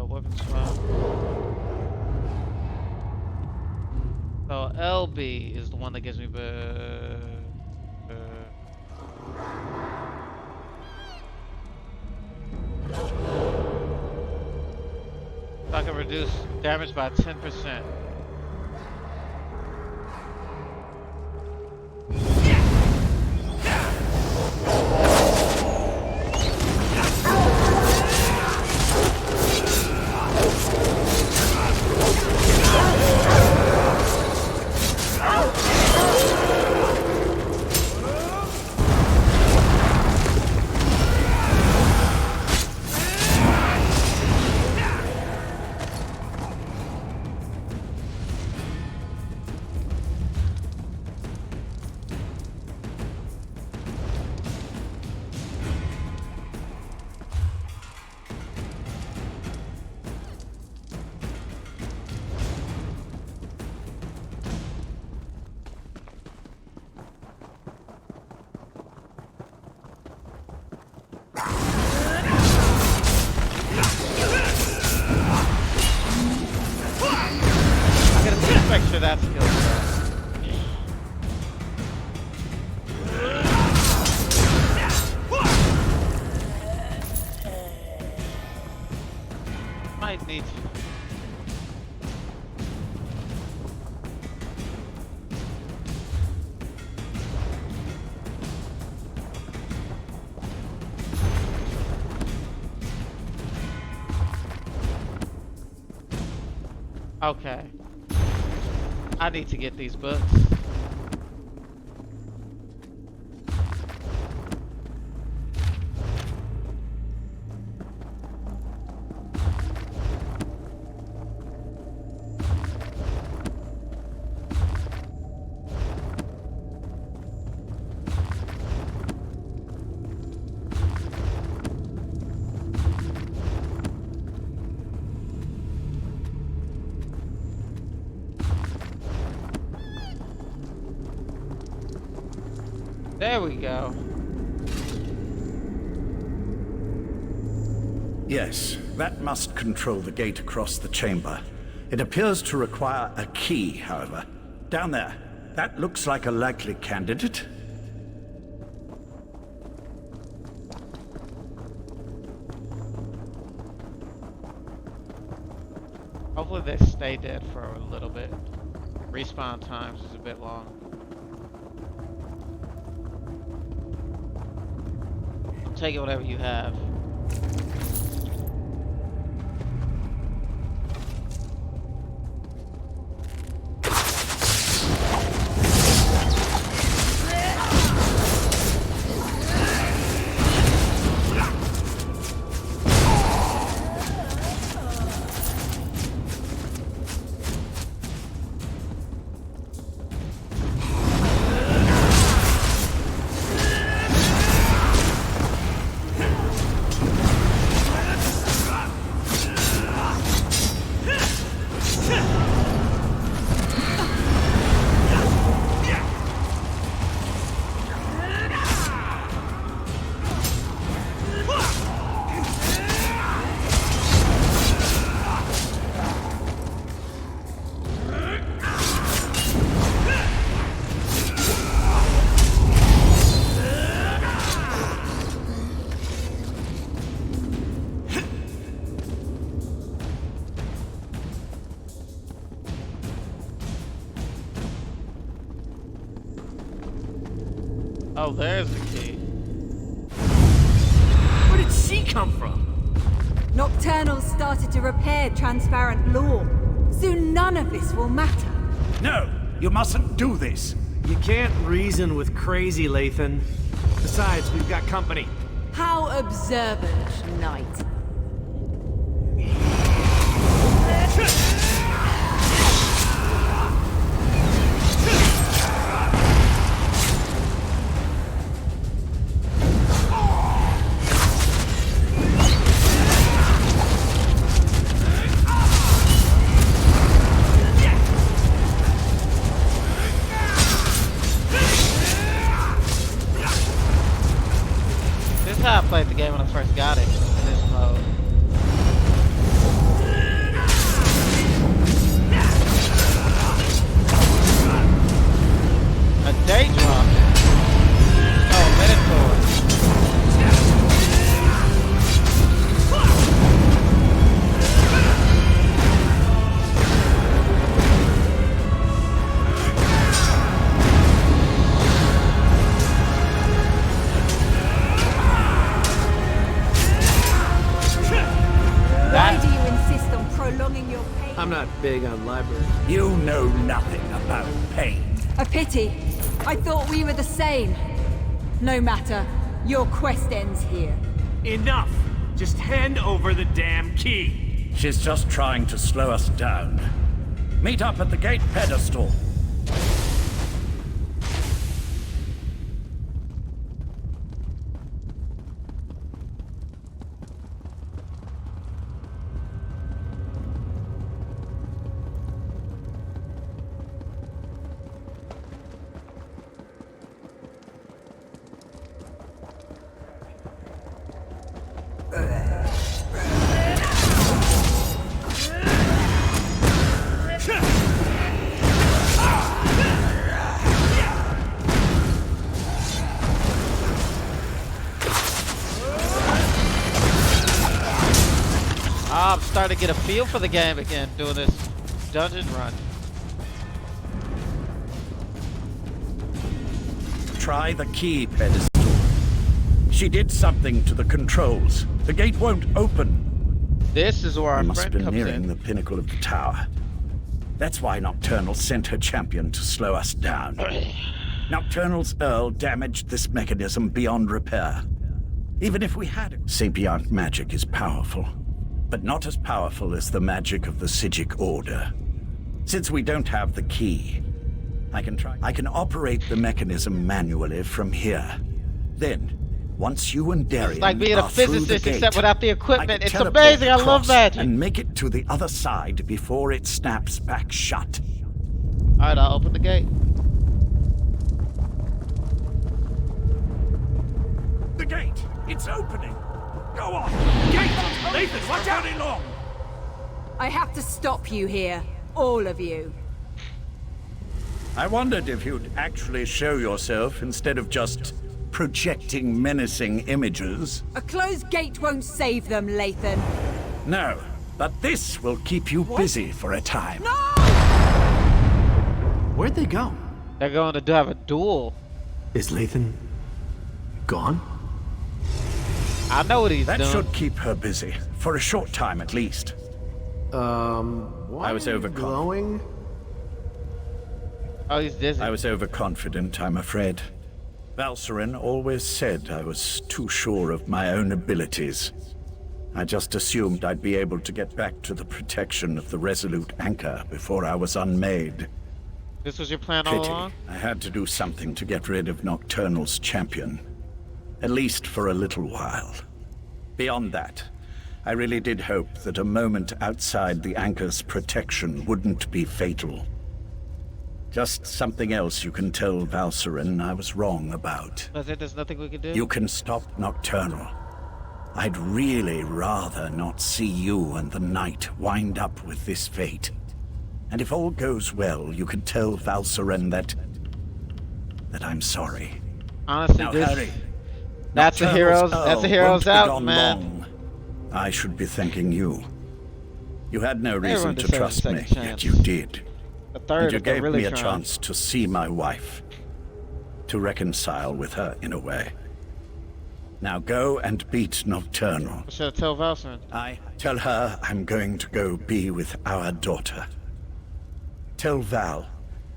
Weapons swap. So LB is the one that gives me I can reduce damage by 10%. Make sure that skill might need to. Okay. I need to get these books. There we go. Yes, that must control the gate across the chamber. It appears to require a key, however. Down there. That looks like a likely candidate. Hopefully they stay dead for a little bit. Respawn times is a bit long. Take it whatever you have. Oh, there's the key. Where did she come from? Nocturnal started to repair transparent law. Soon none of this will matter. No, you mustn't do this. You can't reason with crazy, Lathan. Besides, we've got company. How observant, knight. This is how I played the game when I first got it, in this mode. A Daedra? Oh, Minotaur. Why do you insist on prolonging your pain? I'm not big on libraries. You know nothing about pain. A pity. I thought we were the same. No matter. Your quest ends here. Enough! Just hand over the damn key. She's just trying to slow us down. Meet up at the gate pedestal. I'm starting to get a feel for the game again, doing this dungeon run. Try the key pedestal. She did something to the controls. The gate won't open. This is where our We must friend be comes nearing in. the pinnacle of the tower. That's why Nocturnal sent her champion to slow us down. Nocturnal's Earl damaged this mechanism beyond repair. Even if we had it, sapient magic is powerful, but not as powerful as the magic of the Psijic Order. Since we don't have the key, I can operate the mechanism manually from here. Then, once you and Darian It's like being a are through the physicist gate, except without the I equipment. can It's teleport amazing. I love across magic. and make it to the other side before it snaps back shut. Alright, I'll open the gate. The gate! It's opening! Go on! Gate! Nathan, watch out! Very long! I have to stop you here. All of you. I wondered if you'd actually show yourself instead of just projecting menacing images. A closed gate won't save them, Lathan. No, but this will keep you busy for a time. Where'd they go? They're going to have a duel. Is Lathan gone? I know what he's That doing. should keep her busy, for a short time at least. Why I was are you overconfident. glowing? Oh, he's dizzy. I was overconfident, I'm afraid. Valcerin always said I was too sure of my own abilities. I just assumed I'd be able to get back to the protection of the Resolute Anchor before I was unmade. This was your plan all Pity. along? I had to do something to get rid of Nocturnal's champion. At least for a little while. Beyond that, I really did hope that a moment outside the Anchor's protection wouldn't be fatal. Just something else you can tell Valcerin I was wrong about. That's it? There's nothing we can do? You can stop Nocturnal. I'd really rather not see you and the Knight wind up with this fate. And if all goes well, you can tell Valcerin that I'm sorry. Honestly, Now this... hurry. That's the Nocturnal's hero's Earl won't be out, gone man. long. I should be thanking you. You had no Everyone reason to deserves a trust me, second yet chance. you did. A third And you if they're gave really me a trying. chance to see my wife. to reconcile with her in a way. Now go and beat Nocturnal. Should I tell Valsman? I tell her I'm going to go be with our daughter. Tell Val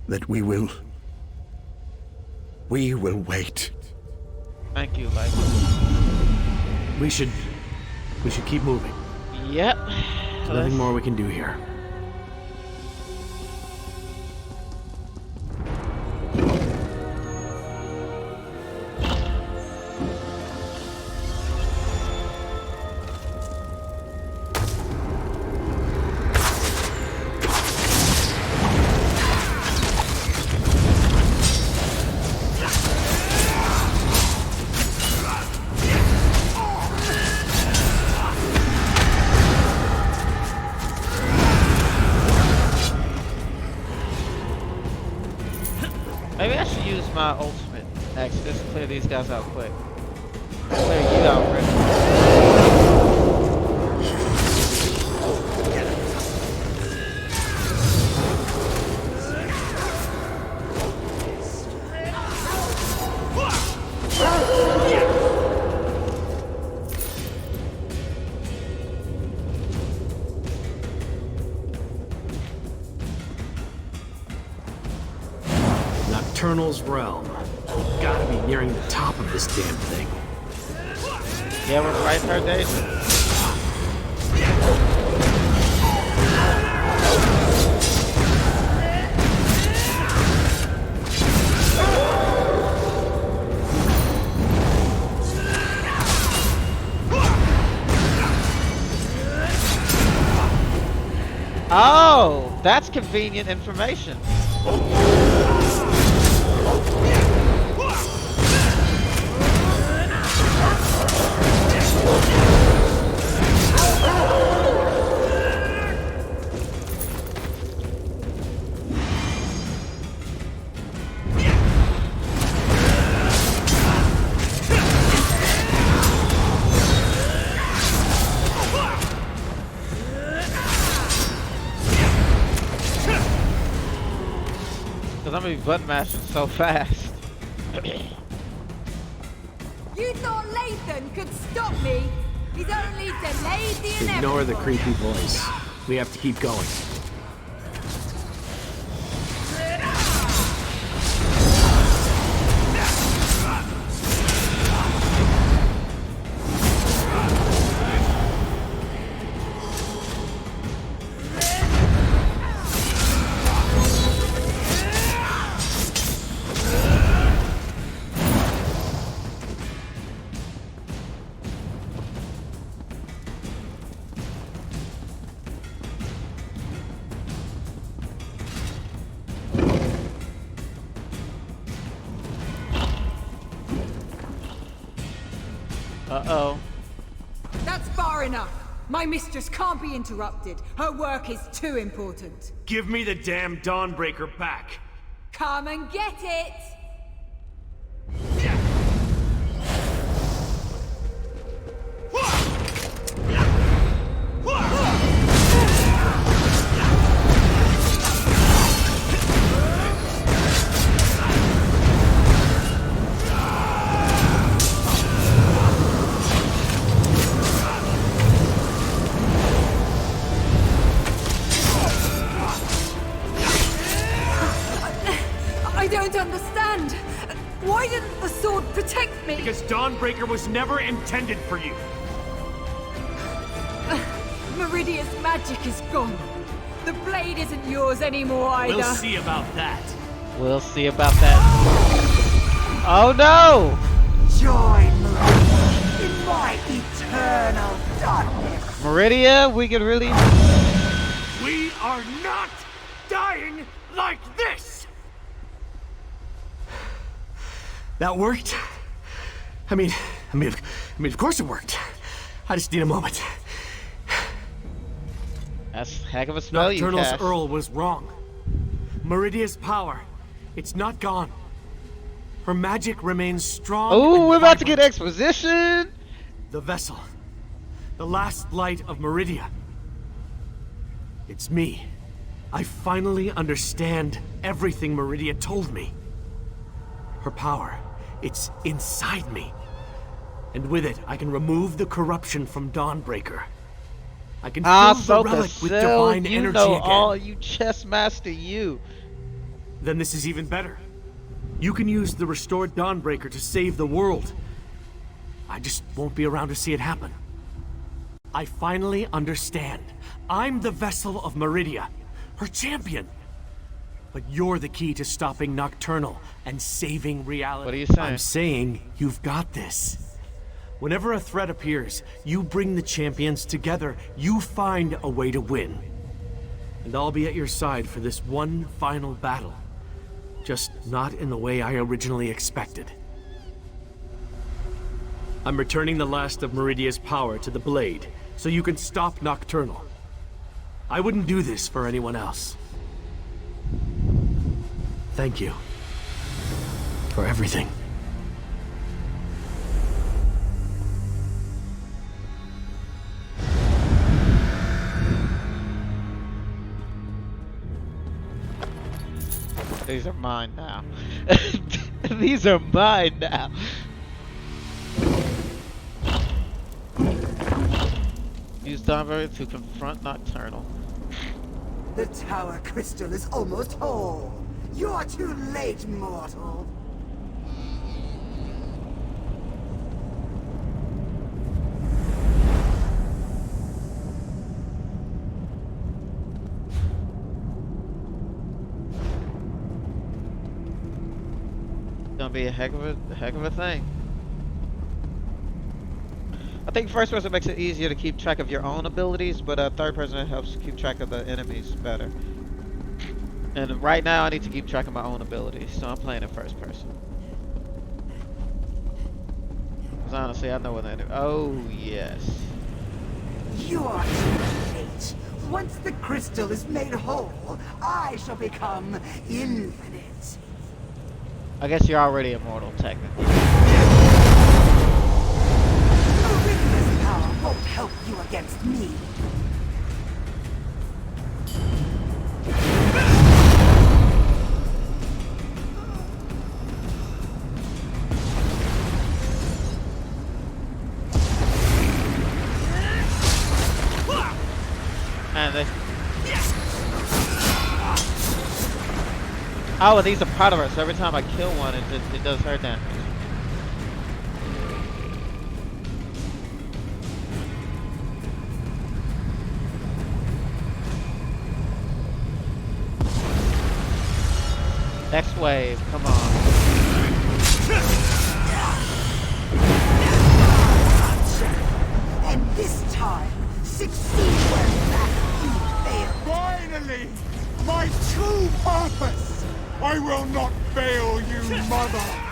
that we will wait. Thank you, Life. We should keep moving. Yep. There's nothing more we can do here. Maybe I should use my ultimate next just to clear these guys out quick. Clear you out, Rick. Nocturnal's realm. Gotta be nearing the top of this damn thing. Yeah, we're right in our days. Oh, that's convenient information. Because I'm gonna be button mashing so fast. You thought Lathan could stop me? He's only delayed the inevitable. Ignore the creepy voice. We have to keep going. Uh-oh. That's far enough. My mistress can't be interrupted. Her work is too important. Give me the damn Dawnbreaker back. Come and get it! I don't understand. Why didn't the sword protect me? Because Dawnbreaker was never intended for you. Meridia's magic is gone. The blade isn't yours anymore either. We'll see about that. We'll see about that. Oh no! Join me in my eternal darkness. Meridia, we could really... We are not dying like this! That worked? I mean, of course it worked. I just need a moment. That's a heck of a spell you Nocturnal's cast. Earl was wrong. Meridia's power, it's not gone. Her magic remains strong. Oh, we're about to get exposition! The vessel. The last light of Meridia. It's me. I finally understand everything Meridia told me. her power. It's inside me. And with it, I can remove the corruption from Dawnbreaker. I can fill the relic with divine energy know again. All you chess master, you. Then this is even better. You can use the restored Dawnbreaker to save the world. I just won't be around to see it happen. I finally understand. I'm the vessel of Meridia, her champion. But you're the key to stopping Nocturnal and saving reality. What are you saying? I'm saying you've got this. Whenever a threat appears, you bring the champions together. You find a way to win. And I'll be at your side for this one final battle. Just not in the way I originally expected. I'm returning the last of Meridia's power to the Blade, so you can stop Nocturnal. I wouldn't do this for anyone else. Thank you. For everything. These are mine now. These are mine now. Use Dawnbreaker to confront Nocturnal. The tower crystal is almost whole. You're too late, mortal. Gonna be a heck of a thing. I think first person makes it easier to keep track of your own abilities, but third person helps keep track of the enemies better. And right now I need to keep track of my own abilities, so I'm playing in first person. Because honestly, I know what they do. Oh, yes. You're too late. Once the crystal is made whole, I shall become infinite. I guess you're already immortal, technically. Meridia's power won't help you against me. And they... Oh, these are part of her, so every time I kill one, it does her damage. Next wave, come on. And this time, succeed where last you failed. Finally! My true purpose! I will not fail you, mother!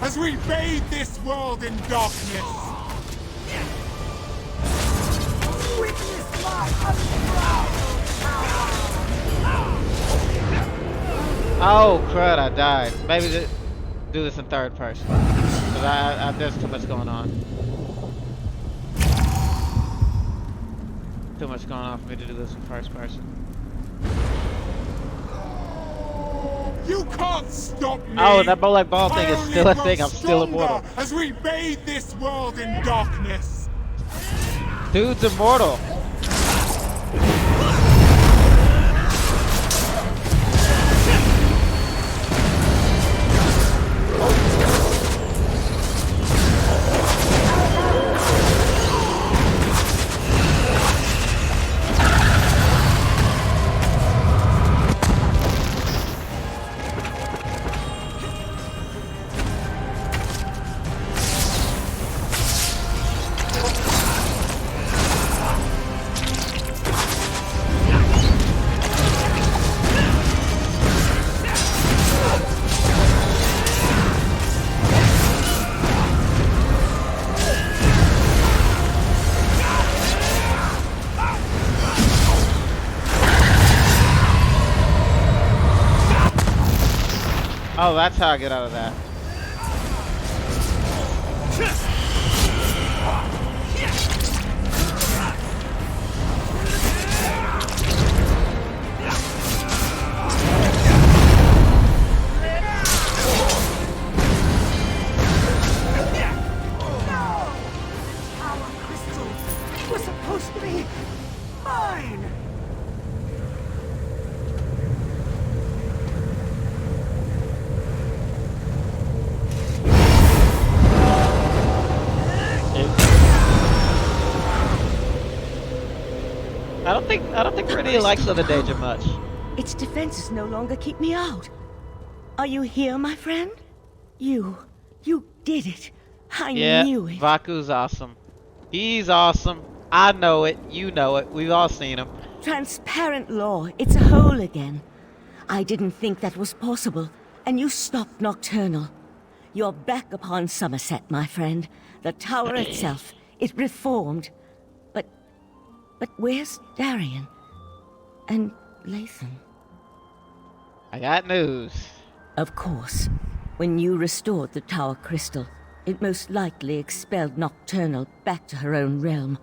As we bathe this world in darkness! Witness my unbridled power! Oh crud, I died. Maybe do this in third person. Because there's too much going on. Too much going on for me to do this in first person. You can't stop me! Oh, that bullet ball thing is still a thing. I'm still immortal. As we bathe this world in darkness. Dude's immortal. Oh, that's how I get out of that. Was supposed to be mine! I don't think Rennie likes Little Danger much. Its defenses no longer keep me out. Are you here, my friend? You did it. I knew it. Vaku's awesome. He's awesome. I know it. You know it. We've all seen him. Transparent law. It's a hole again. I didn't think that was possible, and you stopped Nocturnal. You're back upon Somerset, my friend. The tower itself, it reformed. But where's Darian? And Lathan? I got news. Of course. When you restored the tower crystal, it most likely expelled Nocturnal back to her own realm.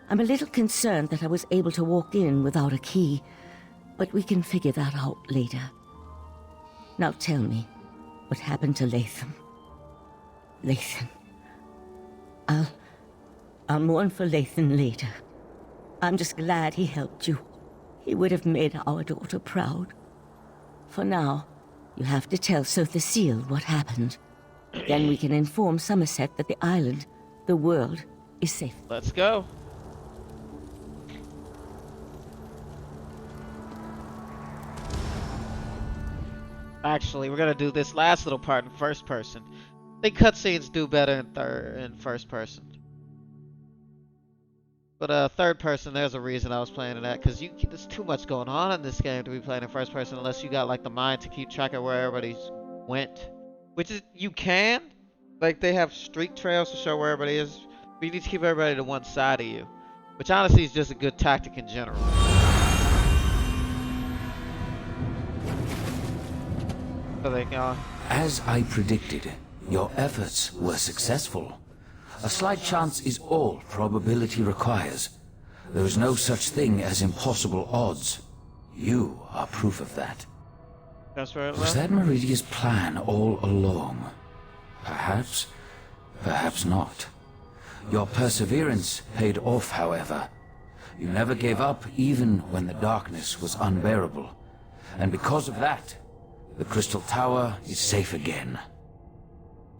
I'm a little concerned that I was able to walk in without a key, but we can figure that out later. Now tell me, what happened to Lathan? Lathan. I'll mourn for Lathan later. I'm just glad he helped you. He would have made our daughter proud. For now, you have to tell Sotha Seal what happened. Then we can inform Somerset that the island, the world, is safe. Let's go. Actually, we're gonna do this last little part in first person. I think cutscenes do better in first person. But third person, there's a reason I was playing in that, because there's too much going on in this game to be playing in first person unless you got like the mind to keep track of where everybody's went. Which is, you can. Like, they have streak trails to show where everybody is, but you need to keep everybody to one side of you. Which honestly is just a good tactic in general. So they go. As I predicted, your efforts were successful. A slight chance is all probability requires. There is no such thing as impossible odds. You are proof of that. That's right. Was that Meridia's plan all along? Perhaps, perhaps not. Your perseverance paid off, however. You never gave up even when the darkness was unbearable. And because of that, the Crystal Tower is safe again.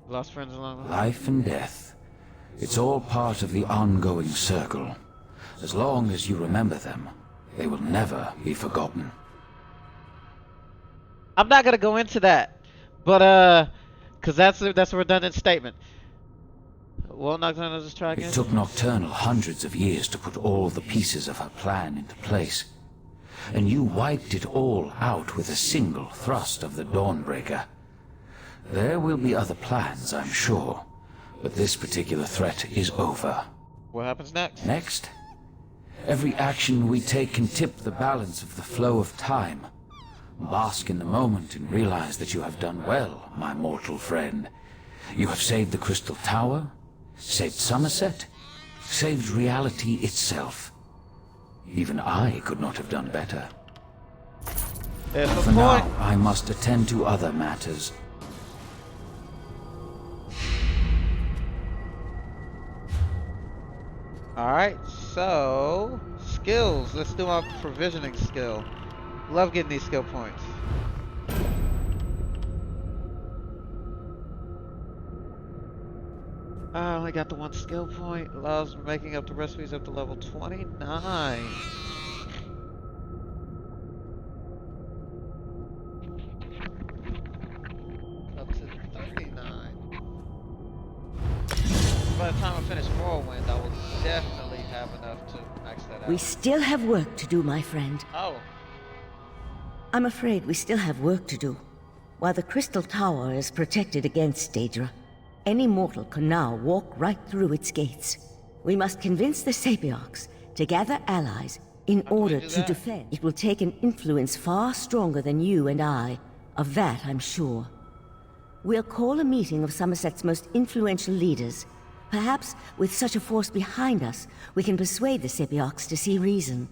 Lost friends along the way. Life and death. It's all part of the ongoing circle. As long as you remember them, they will never be forgotten. I'm not gonna go into that, but cause that's a redundant statement. Well, Nocturnal, just try again. It took Nocturnal hundreds of years to put all the pieces of her plan into place. And you wiped it all out with a single thrust of the Dawnbreaker. There will be other plans, I'm sure. But this particular threat is over. What happens next? Next? Every action we take can tip the balance of the flow of time. Bask in the moment and realize that you have done well, my mortal friend. You have saved the Crystal Tower, saved Somerset, saved reality itself. Even I could not have done better. For now, I must attend to other matters. Alright, so skills. Let's do our provisioning skill. Love getting these skill points. I only got the one skill point. Allows making up the recipes up to level 29. Up to 39. By the time I finish Morrowind, I will definitely have enough to max that out. We still have work to do, my friend. Oh. I'm afraid we still have work to do. While the Crystal Tower is protected against Daedra, any mortal can now walk right through its gates. We must convince the Sapiarchs to gather allies in order to defend. It will take an influence far stronger than you and I, Of that, I'm sure. We'll call a meeting of Somerset's most influential leaders. Perhaps, with such a force behind us, we can persuade the Sepiarchs to see reason.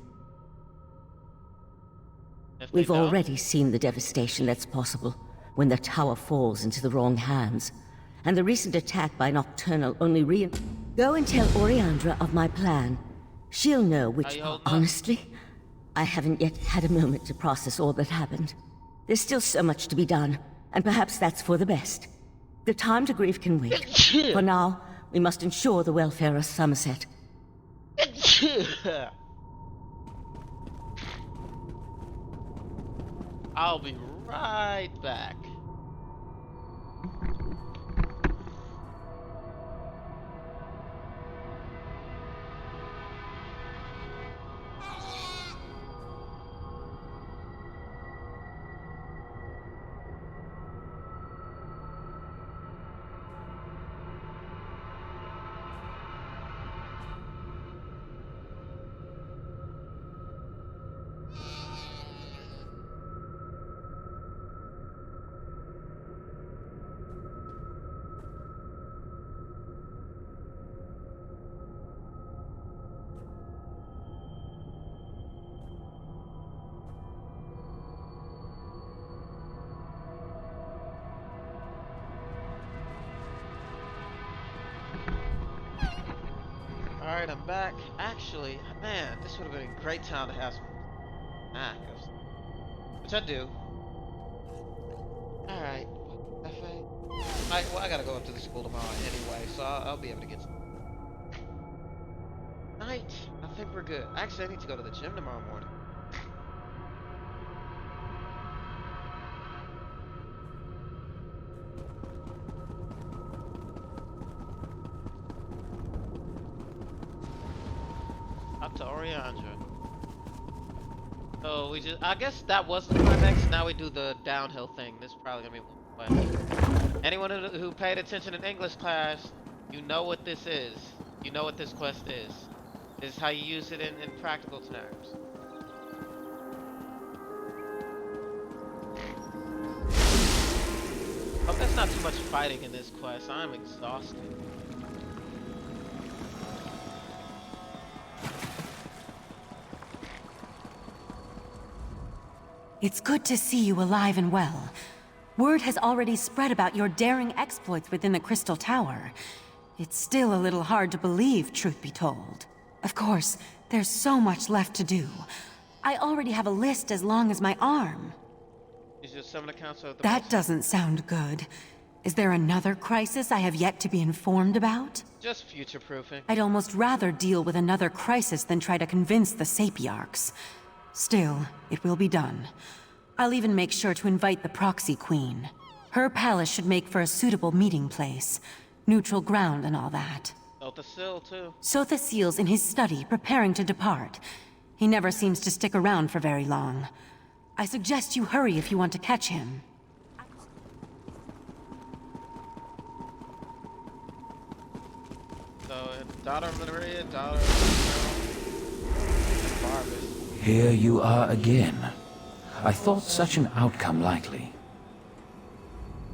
We've already seen the devastation that's possible when the tower falls into the wrong hands. And the recent attack by Nocturnal only Go and tell Oriandra of my plan. She'll know which... Honestly, I haven't yet had a moment to process all that happened. There's still so much to be done, and perhaps that's for the best. The time to grieve can wait. For now, we must ensure the welfare of Somerset. I'll be right back. Alright, I'm back. Actually, man, this would have been a great time to have some snackers. Which I do. Alright. Well, I gotta go up to the school tomorrow anyway, so I'll be able to get some. Night. I think we're good. Actually, I need to go to the gym tomorrow morning. Up to Oriandra. So I guess that was the climax. Now we do the downhill thing. This is probably gonna be one quest. Anyone who paid attention in English class, you know what this is. You know what this quest is. This is how you use it in practical terms. Hope there's not too much fighting in this quest. I'm exhausted. It's good to see you alive and well. Word has already spread about your daring exploits within the Crystal Tower. It's still a little hard to believe, truth be told. Of course, there's so much left to do. I already have a list as long as my arm. Is your summon accounts of the That doesn't sound good. Is there another crisis I have yet to be informed about? Just future-proofing. I'd almost rather deal with another crisis than try to convince the Sapiarchs. Still, it will be done. I'll even make sure to invite the Proxy Queen. Her palace should make for a suitable meeting place. Neutral ground and all that. Sothasil, too. Sothasil's in his study, preparing to depart. He never seems to stick around for very long. I suggest you hurry if you want to catch him. So, daughter Maria, daughter Barbara. Here you are again. I thought such an outcome likely.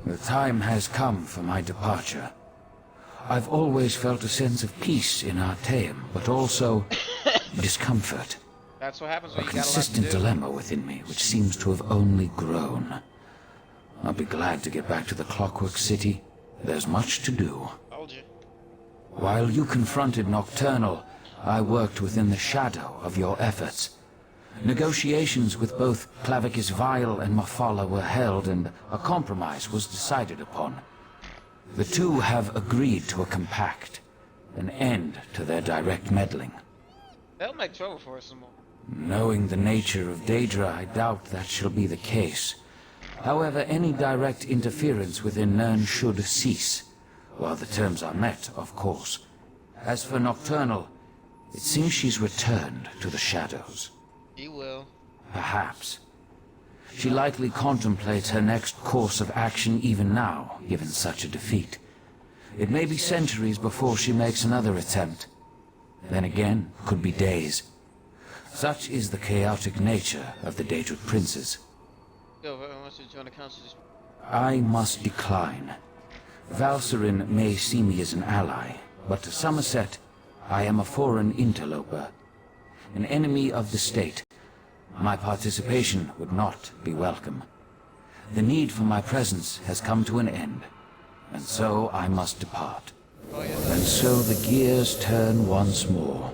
The time has come for my departure. I've always felt a sense of peace in Artaeum, but also discomfort. That's what happens A when you got a lot to consistent do. dilemma within me, which seems to have only grown. I'll be glad to get back to the Clockwork City. There's much to do. Told you. While you confronted Nocturnal, I worked within the shadow of your efforts. Negotiations with both Clavicus Vile and Mafala were held, and a compromise was decided upon. The two have agreed to a compact, an end to their direct meddling. They'll make trouble for us some more. Knowing the nature of Daedra, I doubt that shall be the case. However, any direct interference within Nirn should cease, while the terms are met, of course. As for Nocturnal, it seems she's returned to the shadows. She will. Perhaps. She likely contemplates her next course of action even now, given such a defeat. It may be centuries before she makes another attempt. Then again, could be days. Such is the chaotic nature of the Daedric princes. Go, who wants to join the council? I must decline. Valcerin may see me as an ally, but to Somerset, I am a foreign interloper. An enemy of the state. My participation would not be welcome. The need for my presence has come to an end, and so I must depart. And so the gears turn once more,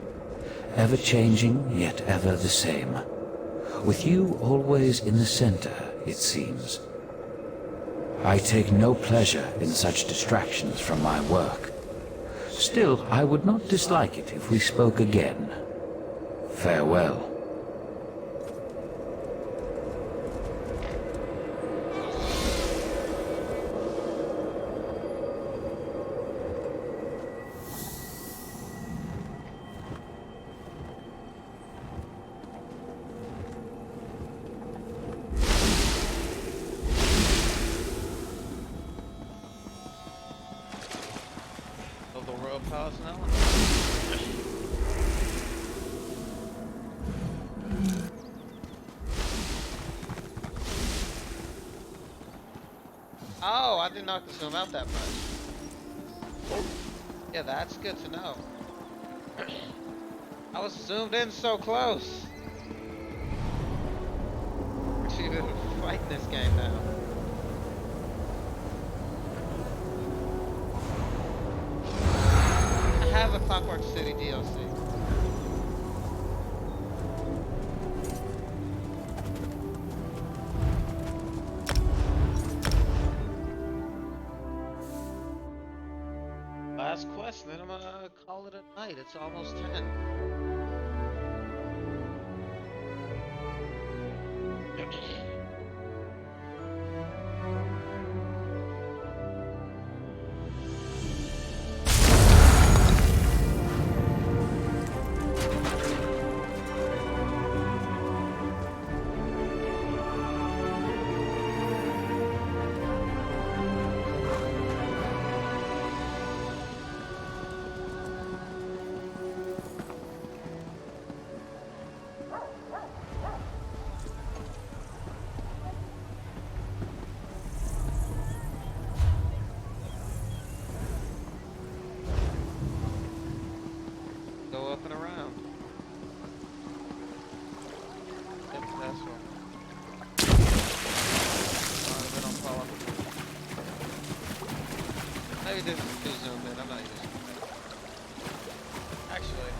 ever changing, yet ever the same. With you always in the center, it seems. I take no pleasure in such distractions from my work. Still, I would not dislike it if we spoke again. Farewell. Oh, I did not zoom out that much. Yeah, that's good to know. I was zoomed in so close. We're even fighting this game now. I have a Clockwork City DLC. Last quest, then I'm gonna call it a night. It's almost 10. Go up and around. Yep, that's one. They don't fall off. Maybe this is too zoomed in. I'm not using it. Actually.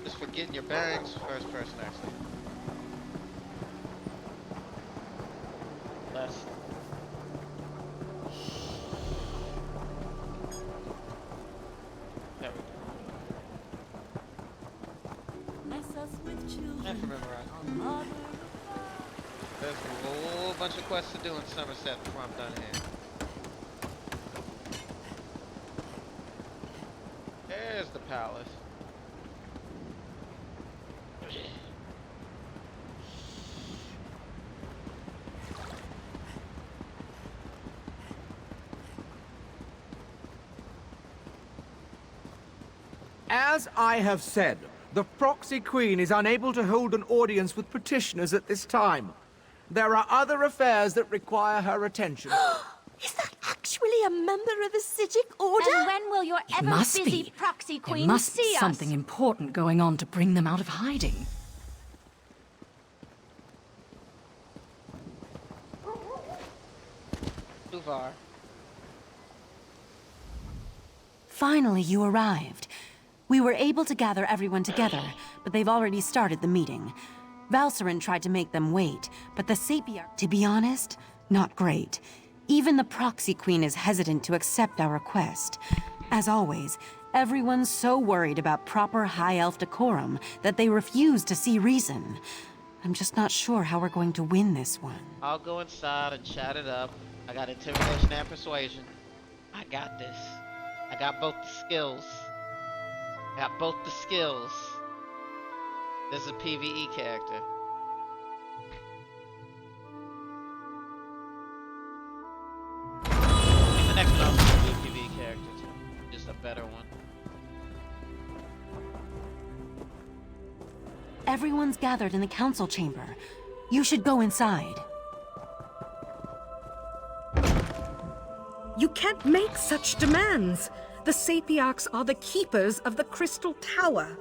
Just for getting your bearings, first person actually. Less. There we go. I can remember right. There's a whole bunch of quests to do in Somerset before I'm done here. There's the palace. As I have said, the Proxy Queen is unable to hold an audience with petitioners at this time. There are other affairs that require her attention. Is that actually a member of the Psijic Order? And when will your It must ever-busy be. Proxy There Queen must be see us? something important going on to bring them out of hiding. Luvar. Finally, you arrived. We were able to gather everyone together, but they've already started the meeting. Valcerin tried to make them wait, but the Sapia, to be honest, not great. Even the Proxy Queen is hesitant to accept our request. As always, everyone's so worried about proper High Elf decorum that they refuse to see reason. I'm just not sure how we're going to win this one. I'll go inside and chat it up. I got intimidation and persuasion. I got this. I got both the skills. This is a PvE character. And the next one will be a PvE character too. Just better one. Everyone's gathered in the council chamber. You should go inside. You can't make such demands. The Sapiarchs are the keepers of the Crystal Tower.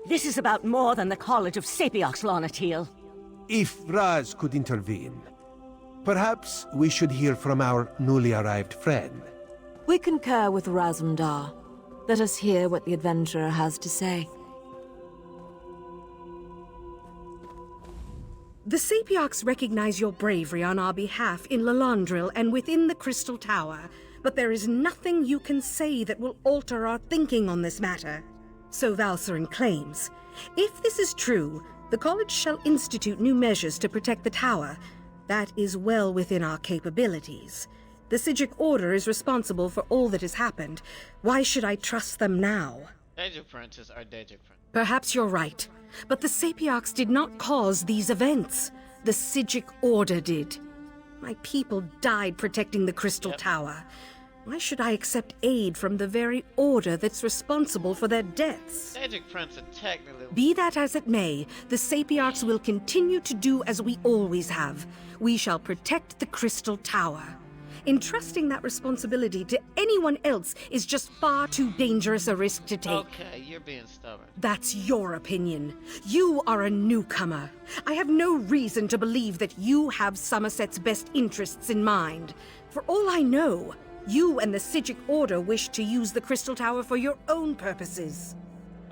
This is about more than the College of Sapiarchs, Lonatil. If Raz could intervene, perhaps we should hear from our newly arrived friend. We concur with Razumdar. Let us hear what the adventurer has to say. The Sapiarchs recognize your bravery on our behalf in Lalandril and within the Crystal Tower, but there is nothing you can say that will alter our thinking on this matter. So Valcerin claims. If this is true, the College shall institute new measures to protect the tower. That is well within our capabilities. The Sijic Order is responsible for all that has happened. Why should I trust them now? Daedric princes are Daedric princes. Perhaps you're right, but the Sapiarchs did not cause these events. The Sijic Order did. My people died protecting the Crystal Tower. Why should I accept aid from the very Order that's responsible for their deaths? Daedric prince are technically... Be that as it may, the Sapiarchs will continue to do as we always have. We shall protect the Crystal Tower. Entrusting that responsibility to anyone else is just far too dangerous a risk to take. Okay, you're being stubborn. That's your opinion. You are a newcomer. I have no reason to believe that you have Somerset's best interests in mind. For all I know, you and the Sijic Order wish to use the Crystal Tower for your own purposes.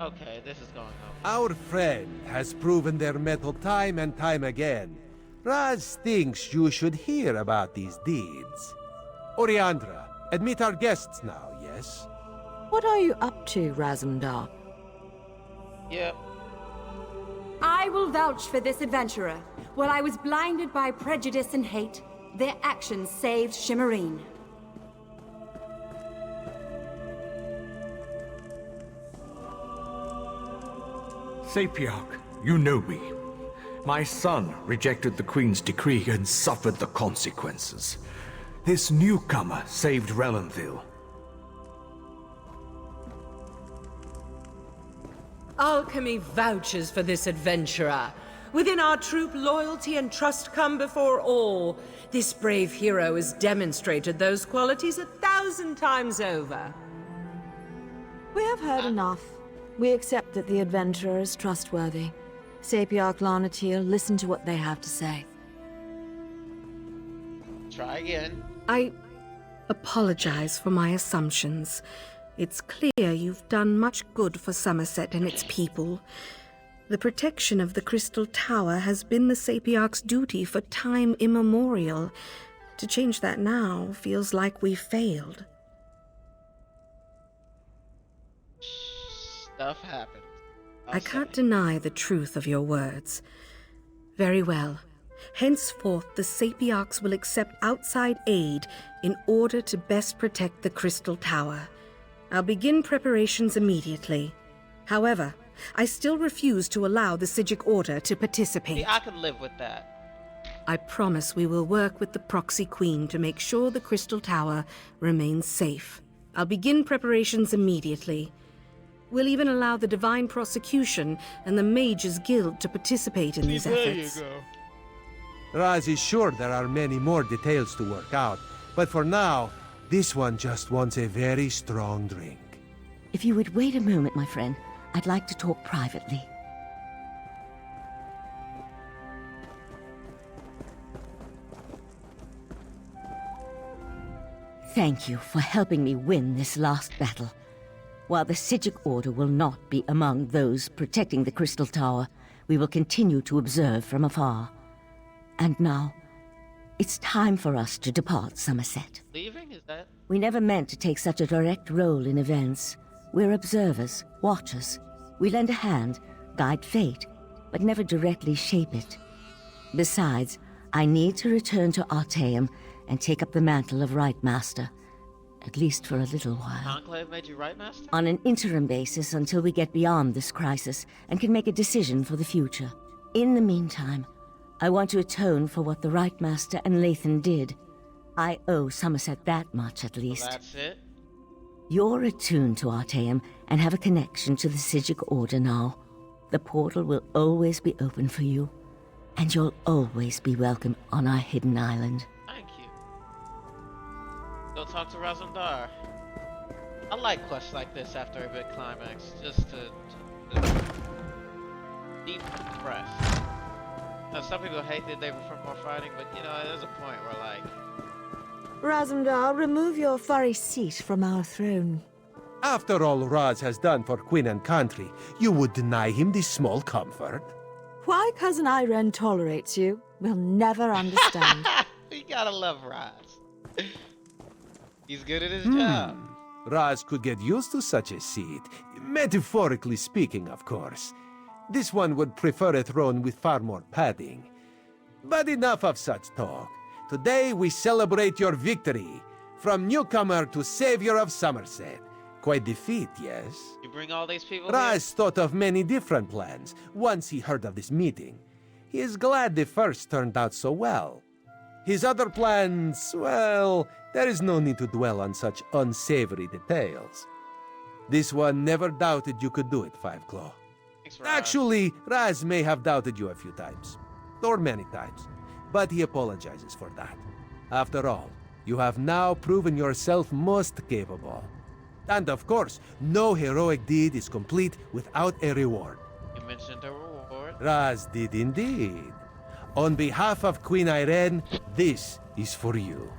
Okay, this is going on. Our friend has proven their mettle time and time again. Raz thinks you should hear about these deeds. Oriandra, admit our guests now, yes? What are you up to, Razumdar? Yep. I will vouch for this adventurer. While I was blinded by prejudice and hate, their actions saved Shimmerine. Sapiarch, you know me. My son rejected the Queen's decree and suffered the consequences. This newcomer saved Relenthil. Alchemy vouches for this adventurer. Within our troop, loyalty and trust come before all. This brave hero has demonstrated those qualities 1,000 times over. We have heard enough. We accept that the adventurer is trustworthy. Sapiarch Lonatil, listen to what they have to say. Try again. I apologize for my assumptions. It's clear you've done much good for Somerset and its people. The protection of the Crystal Tower has been the Sapiarch's duty for time immemorial. To change that now feels like we've failed. Stuff happens. I can't deny the truth of your words. Very well. Henceforth, the Sapiarchs will accept outside aid in order to best protect the Crystal Tower. I'll begin preparations immediately. However, I still refuse to allow the Sijic Order to participate. See, I can live with that. I promise we will work with the Proxy Queen to make sure the Crystal Tower remains safe. I'll begin preparations immediately. We'll even allow the Divine Prosecution and the Mages Guild to participate in these efforts. There you go. Raz is sure there are many more details to work out, but for now, this one just wants a very strong drink. If you would wait a moment, my friend, I'd like to talk privately. Thank you for helping me win this last battle. While the Sijic Order will not be among those protecting the Crystal Tower, we will continue to observe from afar. And now, it's time for us to depart Somerset. Leaving? Is that? We never meant to take such a direct role in events. We're observers, watchers. We lend a hand, guide fate, but never directly shape it. Besides, I need to return to Artaeum and take up the mantle of Right Master. At least for a little while. Conclave made you right, Master? On an interim basis until we get beyond this crisis and can make a decision for the future. In the meantime, I want to atone for what the Right Master and Lathan did. I owe Somerset that much, at least. Well, that's it? You're attuned to Artaeum and have a connection to the Psijic Order now. The portal will always be open for you, and you'll always be welcome on our hidden island. Thank you. Go talk to Razumdar. I like quests like this after a big climax, just to decompress. Now, some people hate that they were for more fighting, but you know, there's a point where like... Razumdar, remove your furry seat from our throne. After all Raz has done for Queen and country, you would deny him this small comfort? Why Cousin Irene tolerates you, we'll never understand. You gotta love Raz. He's good at his job. Raz could get used to such a seat. Metaphorically speaking, of course. This one would prefer a throne with far more padding. But enough of such talk. Today we celebrate your victory. From newcomer to savior of Somerset. Quite the feat, yes? You bring all these people Raz thought of many different plans once he heard of this meeting. He is glad the first turned out so well. His other plans, well, there is no need to dwell on such unsavory details. This one never doubted you could do it, Five Claw. Actually, Raz may have doubted you a few times. Or many times. But he apologizes for that. After all, you have now proven yourself most capable. And of course, no heroic deed is complete without a reward. You mentioned a reward. Raz did indeed. On behalf of Queen Irene, this is for you.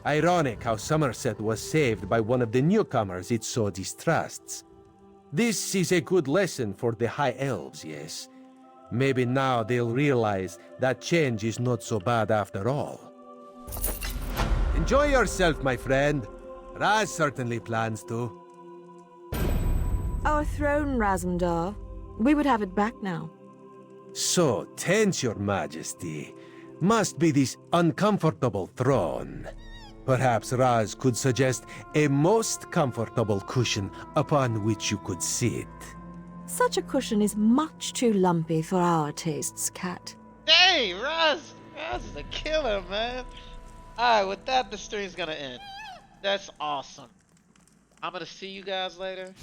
Ironic how Somerset was saved by one of the newcomers it so distrusts. This is a good lesson for the High Elves, yes. Maybe now they'll realize that change is not so bad after all. Enjoy yourself, my friend. Raz certainly plans to. Our throne, Razumdar. We would have it back now. So tense, your majesty. Must be this uncomfortable throne. Perhaps Raz could suggest a most comfortable cushion upon which you could sit. Such a cushion is much too lumpy for our tastes, Cat. Hey, Raz! Raz is a killer, man. Alright, with that, the stream's gonna end. That's awesome. I'm gonna see you guys later.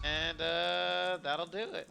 And, that'll do it.